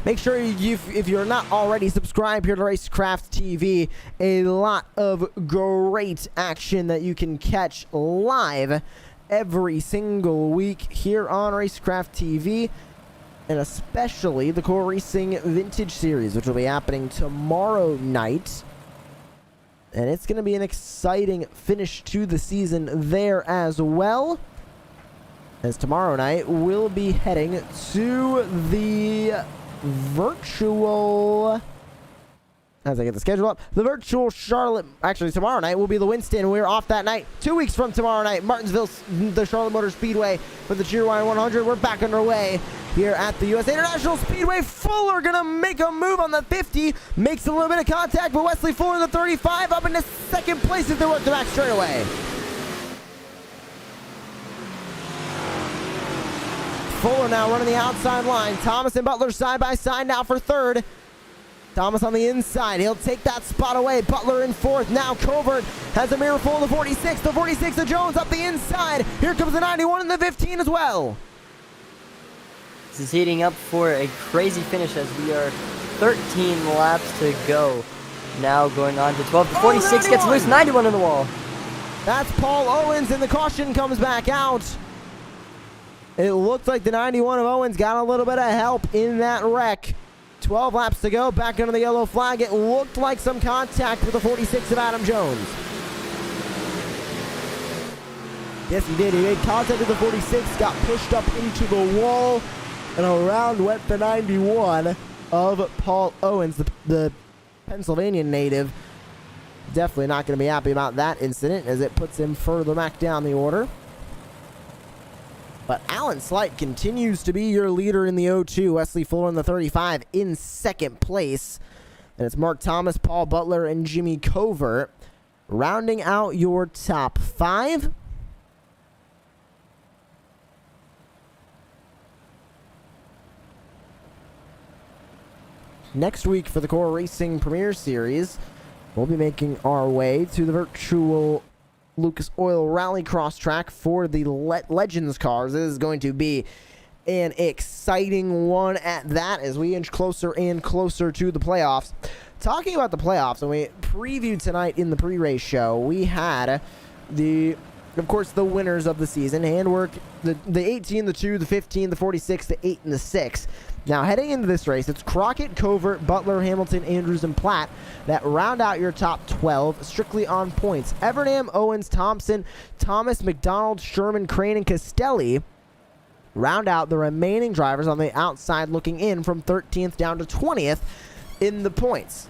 Make sure if you're not already subscribed here to Racecraft TV, a lot of great action that you can catch live every single week here on Racecraft TV, and especially the Core Racing Vintage Series, which will be happening tomorrow night. And it's going to be an exciting finish to the season there as well. As tomorrow night, we'll be heading to the virtual, as I get the schedule up, the virtual Charlotte, actually tomorrow night will be the Winston. We're off that night. 2 weeks from tomorrow night, Martinsville, the Charlotte Motor Speedway for the Cheerwine 100. We're back underway here at the USA International Speedway. Fuller gonna make a move on the 50, makes a little bit of contact, but Wesley Fuller in the 35 up into second place as they work the back straightaway. Fuller now running the outside line. Thomas and Butler side by side now for third. Thomas on the inside. He'll take that spot away. Butler in fourth. Now Covert has a mirror full of the 46. The 46 of Jones up the inside. Here comes the 91 and the 15 as well. This is heating up for a crazy finish as we are 13 laps to go. Now going on to 12. The 46 gets loose. 91 in the wall. That's Paul Owens, and the caution comes back out. It looked like the 91 of Owens got a little bit of help in that wreck. 12 laps to go, back under the yellow flag. It looked like some contact with the 46 of Adam Jones. Yes, he did. He made contact with the 46, got pushed up into the wall, and around went the 91 of Paul Owens, the Pennsylvania native. Definitely not going to be happy about that incident as it puts him further back down the order. But Alan Slight continues to be your leader in the 0-2. Wesley Fuller in the 35 in second place. And it's Mark Thomas, Paul Butler, and Jimmy Covert rounding out your top 5. Next week for the Core Racing Premier Series, we'll be making our way to the virtual Lucas Oil Rallycross track for the Legends cars. This is going to be an exciting one at that as we inch closer and closer to the playoffs. Talking about the playoffs, and we previewed tonight in the pre-race show, we had of course, the winners of the season. Handwork, the 18, the 2, the 15, the 46, the 8, and the 6. Now, heading into this race, it's Crockett, Covert, Butler, Hamilton, Andrews, and Platt that round out your top 12 strictly on points. Evernham, Owens, Thompson, Thomas, McDonald, Sherman, Crane, and Castelli round out the remaining drivers on the outside looking in from 13th down to 20th in the points.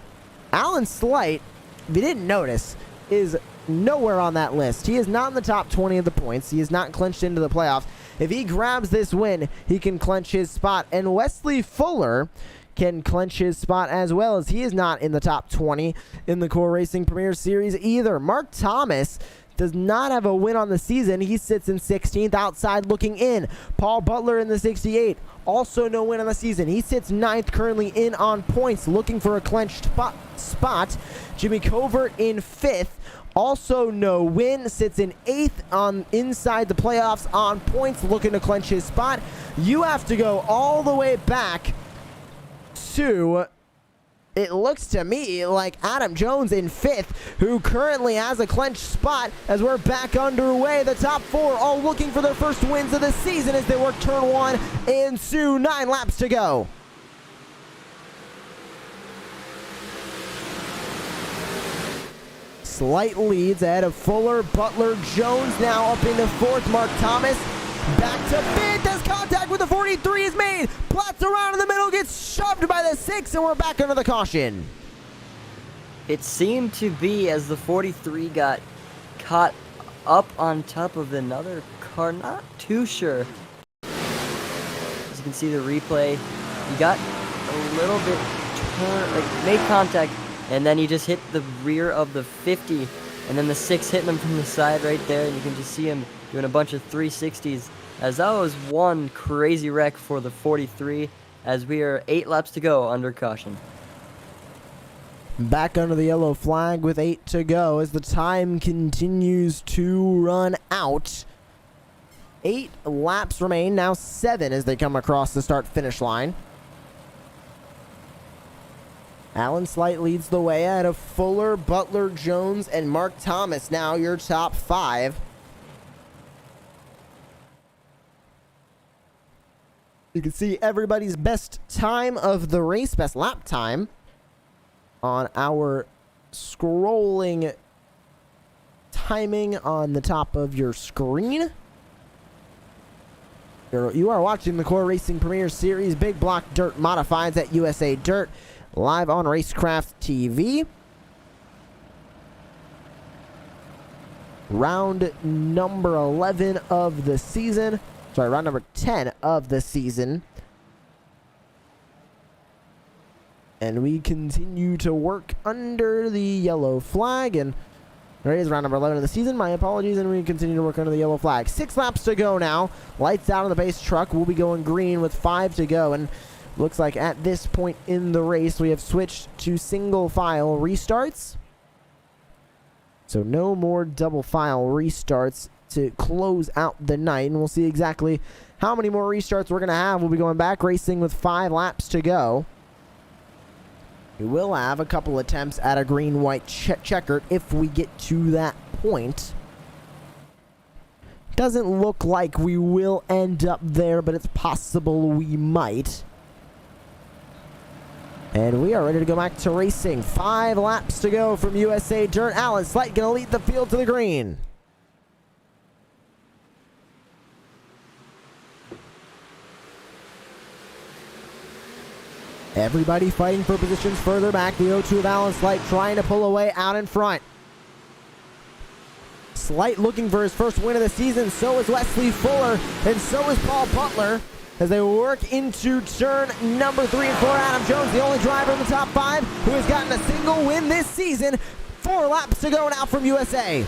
Alan Slight, if you didn't notice, is nowhere on that list. He is not in the top 20 of the points. He is not clinched into the playoffs. If he grabs this win, he can clinch his spot. And Wesley Fuller can clinch his spot as well, as he is not in the top 20 in the Core Racing Premier Series either. Mark Thomas does not have a win on the season. He sits in 16th, outside looking in. Paul Butler in the 68, also no win on the season. He sits 9th, currently in on points, looking for a clenched spot. Jimmy Covert in 5th, also no win, sits in 8th on inside the playoffs on points, looking to clench his spot. You have to go all the way back to, it looks to me like Adam Jones in 5th, who currently has a clenched spot as we're back underway. The top 4 all looking for their first wins of the season as they work turn 1 into 9 laps to go. Slight leads ahead of Fuller, Butler, Jones now up into 4th. Mark Thomas back to 5th as contact with the 43 is made. Platt's around in the middle, gets shoved by the 6, and we're back under the caution. It seemed to be as the 43 got caught up on top of another car. Not too sure. As you can see the replay, he got a little bit made contact, and then he just hit the rear of the 50, and then the 6 hitting him from the side right there, and you can just see him doing a bunch of 360s, as that was one crazy wreck for the 43, as we are 8 laps to go under caution. Back under the yellow flag with 8 to go as the time continues to run out. 8 laps remain, now 7 as they come across the start-finish line. Alan Slight leads the way out of Fuller, Butler, Jones, and Mark Thomas. Now your top 5. You can see everybody's best time of the race, best lap time, on our scrolling timing on the top of your screen. You are watching the Core Racing Premier Series Big Block Dirt Modifieds at USA Dirt, live on Racecraft TV. Round number 11 of the season. Sorry, round number 10 of the season. And we continue to work under the yellow flag. And there it is, round number 11 of the season. My apologies. And we continue to work under the yellow flag. 6 laps to go now. Lights out on the base truck. We'll be going green with 5 to go. And looks like at this point in the race, we have switched to single file restarts. So no more double file restarts to close out the night. And we'll see exactly how many more restarts we're going to have. We'll be going back racing with 5 laps to go. We will have a couple attempts at a green-white checkered if we get to that point. Doesn't look like we will end up there, but it's possible we might. And we are ready to go back to racing. 5 laps to go from USA Dirt. Alan Slight going to lead the field to the green. Everybody fighting for positions further back. The 0-2 of Alan Slight trying to pull away out in front. Slight looking for his first win of the season. So is Wesley Fuller, and so is Paul Butler, as they work into turn number 3 and 4. Adam Jones, the only driver in the top 5 who has gotten a single win this season. 4 laps to go now from USA.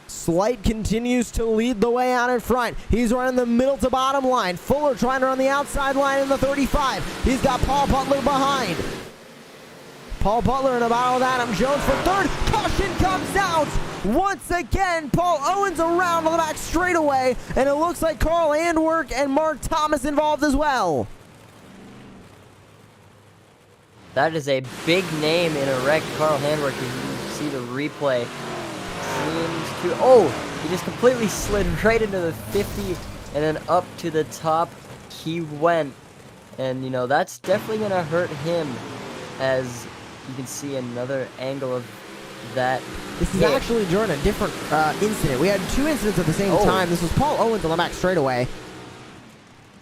Slight continues to lead the way out in front. He's running the middle to bottom line. Fuller trying to run the outside line in the 35. He's got Paul Butler behind. Paul Butler in a battle with Adam Jones for 3rd. Caution comes out. Once again, Paul Owens around on the back straightaway. And it looks like Carl Handwerk and Mark Thomas involved as well. That is a big name in a wreck. Carl Handwerk, as you see the replay, seems to, oh, he just completely slid right into the 50 and then up to the top he went. And, you know, that's definitely going to hurt him, as you can see another angle of that. This is hit. actually during a different incident. We had two incidents at the same Oh. time. This was Paul Owens on the back straightaway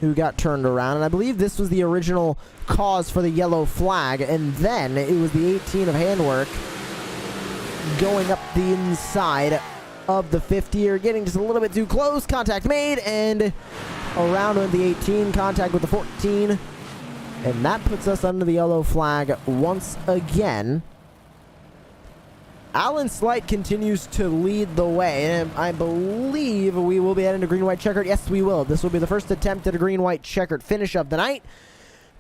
who got turned around, and I believe this was the original cause for the yellow flag, and then it was the 18 of Handwork going up the inside of the 50, or getting just a little bit too close. Contact made, and around with the 18, contact with the 14, and that puts us under the yellow flag once again. Alan Slight continues to lead the way, and I believe we will be heading to green-white checkered. Yes, we will. This will be the first attempt at a green-white checkered finish of the night.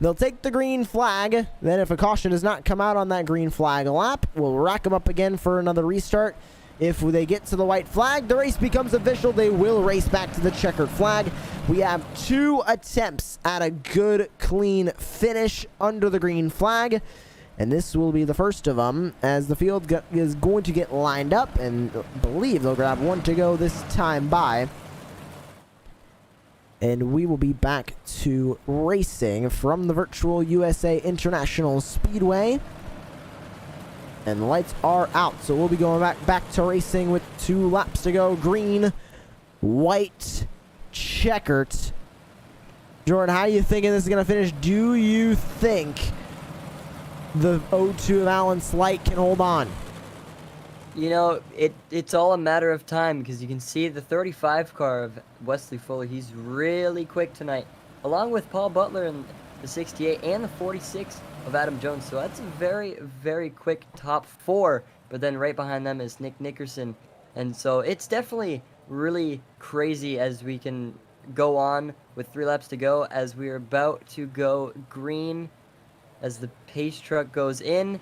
They'll take the green flag. Then if a caution does not come out on that green flag lap, we'll rack them up again for another restart. If they get to the white flag, the race becomes official. They will race back to the checkered flag. We have 2 attempts at a good, clean finish under the green flag. And this will be the first of them, as the field is going to get lined up, and I believe they'll grab 1 to go this time by. And we will be back to racing from the Virtual USA International Speedway. And the lights are out, so we'll be going back to racing with 2 laps to go. Green, white, checkered. Jordan, how are you thinking this is going to finish? Do you think the 0-2 of Alan Slight can hold on? You know, it's all a matter of time, because you can see the 35 car of Wesley Fuller. He's really quick tonight, along with Paul Butler and the 68 and the 46 of Adam Jones. So that's a very, very quick top 4. But then right behind them is Nick Nickerson. And so it's definitely really crazy as we can go on with 3 laps to go, as we are about to go green as the pace truck goes in.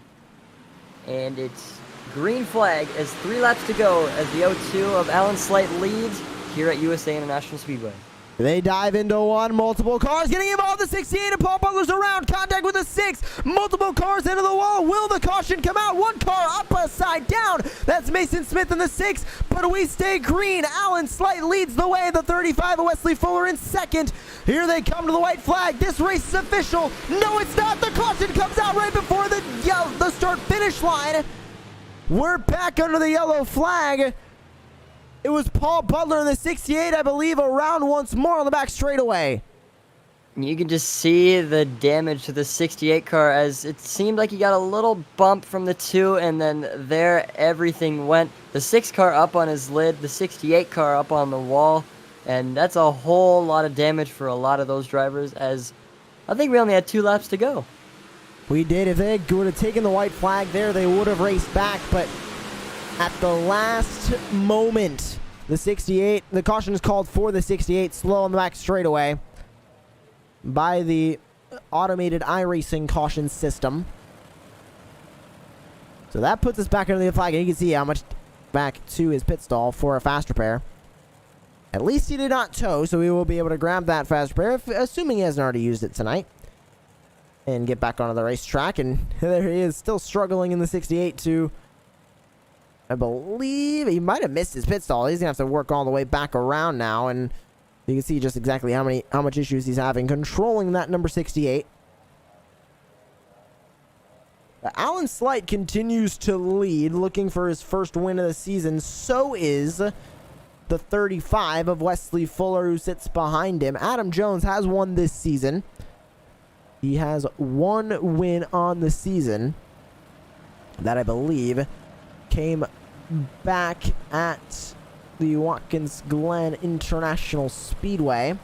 And it's green flag as 3 laps to go, as the 0-2 of Alan Slight leads here at USA International Speedway. They dive into one, multiple cars getting involved. The 68 and Paul Butler's around. Contact with the 6. Multiple cars into the wall. Will the caution come out? 1 car up, upside down. That's Mason Smith in the 6, but we stay green. Alan Slight leads the way. The 35 of Wesley Fuller in second. Here they come to the white flag. This race is official. No, it's not. The caution comes out right before the start-finish line. We're back under the yellow flag. It was Paul Butler in the 68, I believe, around once more on the back straightaway. You can just see the damage to the 68 car, as it seemed like he got a little bump from the 2, and then there everything went. The 6 car up on his lid, the 68 car up on the wall, and that's a whole lot of damage for a lot of those drivers, as I think we only had 2 laps to go. We did. If they would have taken the white flag there, they would have raced back, but at the last moment, the 68, the caution is called for the 68, slow on the back straightaway by the automated iRacing caution system. So that puts us back under the flag, and you can see how much back to his pit stall for a fast repair. At least he did not tow, so we will be able to grab that fast repair, assuming he hasn't already used it tonight, and get back onto the racetrack. And there he is, still struggling in the 68 to, I believe he might have missed his pit stall. He's gonna have to work all the way back around now, and you can see just exactly how much issues he's having controlling that number 68. Alan Slight continues to lead, looking for his first win of the season. So is the 35 of Wesley Fuller, who sits behind him. Adam Jones has won this season. He has 1 win on the season that I believe came back at the Watkins Glen International Speedway.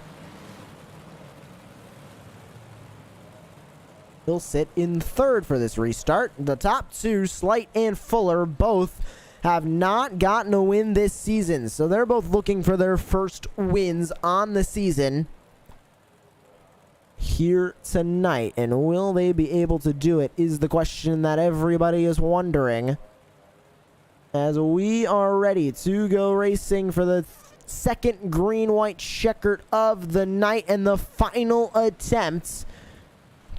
He'll sit in 3rd for this restart. The top 2, Slight and Fuller, both have not gotten a win this season, so they're both looking for their first wins on the season here tonight. And will they be able to do it is the question that everybody is wondering, as we are ready to go racing for the second green-white checkered of the night and the final attempt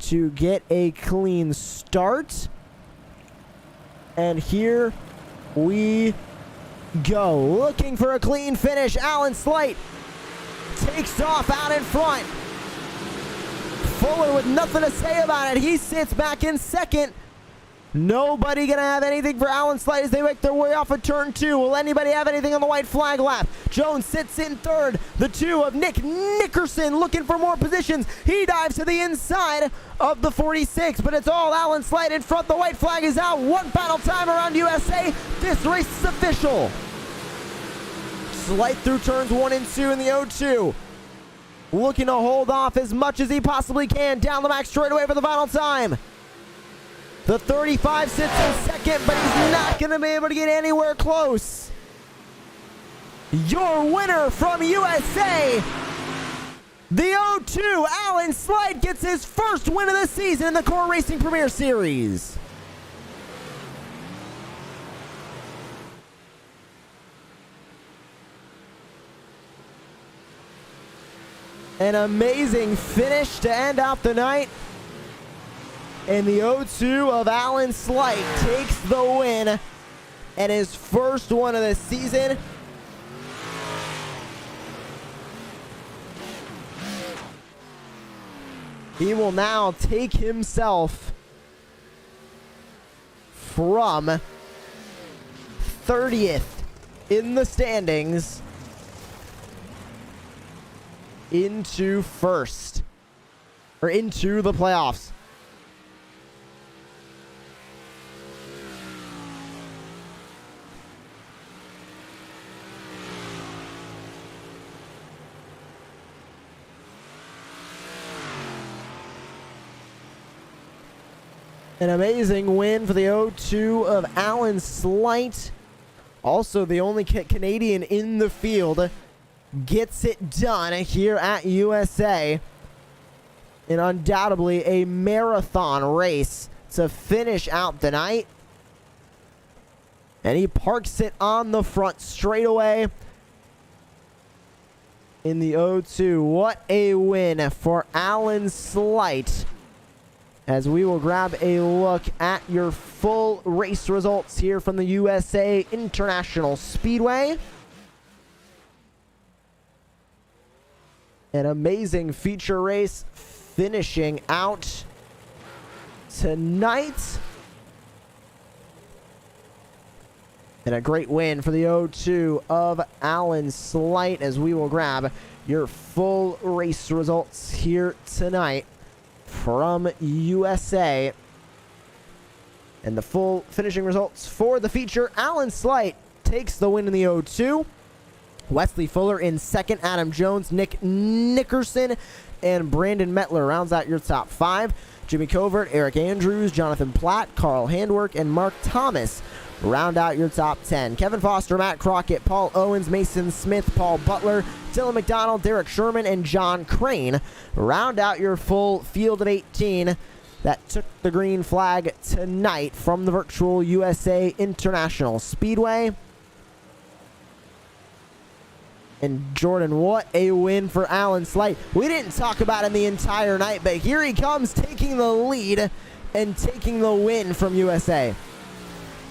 to get a clean start. And here we go. Looking for a clean finish. Alan Slight takes off out in front. Fuller with nothing to say about it. He sits back in second. Nobody going to have anything for Alan Slight as they make their way off of turn 2. Will anybody have anything on the white flag lap? Jones sits in third. The 2 of Nick Nickerson looking for more positions. He dives to the inside of the 46, but it's all Alan Slight in front. The white flag is out. One final time around USA. This race is official. Slight through turns 1 and 2 in the 0-2. Looking to hold off as much as he possibly can down the back straightaway for the final time. The 35 sits in second, but he's not going to be able to get anywhere close. Your winner from USA, the 0-2, Alan Slight gets his first win of the season in the Core Racing Premier Series. An amazing finish to end out the night. And the 0-2 of Alan Slight takes the win and his first one of the season. He will now take himself from 30th in the standings into first, or into the playoffs. An amazing win for the 0-2 of Alan Slight. Also the only Canadian in the field. Gets it done here at USA. And undoubtedly a marathon race to finish out the night. And he parks it on the front straightaway in the 0-2. What a win for Alan Slight. As we will grab a look at your full race results here from the USA International Speedway. An amazing feature race finishing out tonight. And a great win for the 0-2 of Alan Slight, as we will grab your full race results here tonight from USA. And the full finishing results for the feature: Alan Slight takes the win in the 0-2. Wesley Fuller in second. Adam Jones, Nick Nickerson, and Brandon Mettler rounds out your top 5. Jimmy Covert, Eric Andrews, Jonathan Platt, Carl Handwerk, and Mark Thomas round out your top 10. Kevin Foster, Matt Crockett, Paul Owens, Mason Smith, Paul Butler, Dylan McDonald, Derek Sherman, and John Crane round out your full field of 18 that took the green flag tonight from the virtual USA International Speedway. And Jordan, what a win for Alan Slight. We didn't talk about him the entire night, but here he comes taking the lead and taking the win from USA.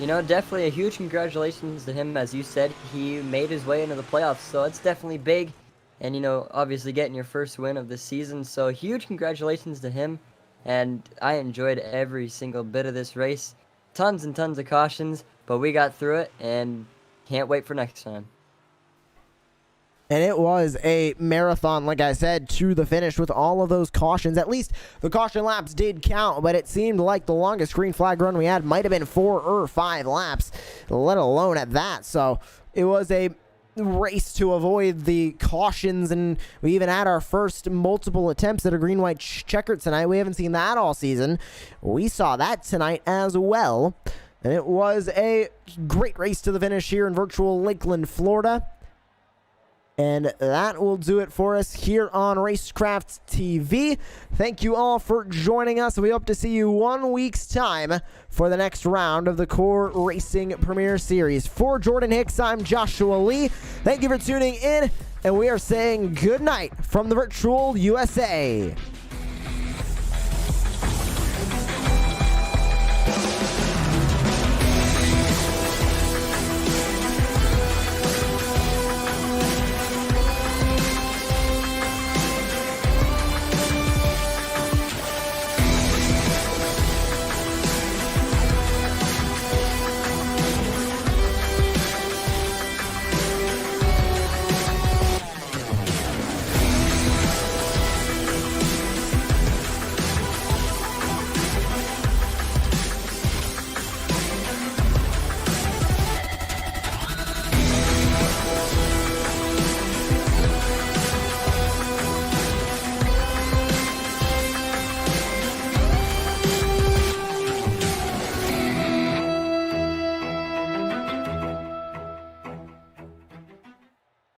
You know, definitely a huge congratulations to him. As you said, he made his way into the playoffs, so it's definitely big. And, you know, obviously getting your first win of the season, so huge congratulations to him. And I enjoyed every single bit of this race. Tons and tons of cautions, but we got through it, and can't wait for next time. And it was a marathon, like I said, to the finish with all of those cautions. At least the caution laps did count, but it seemed like the longest green flag run we had might have been 4 or 5 laps, let alone at that. So it was a race to avoid the cautions, and we even had our first multiple attempts at a green-white checker tonight. We haven't seen that all season. We saw that tonight as well. And it was a great race to the finish here in virtual Lakeland, Florida. And that will do it for us here on Racecraft TV. Thank you all for joining us. We hope to see you 1 week's time for the next round of the Core Racing Premier Series. For Jordan Hicks, I'm Joshua Lee. Thank you for tuning in, and we are saying good night from the virtual USA.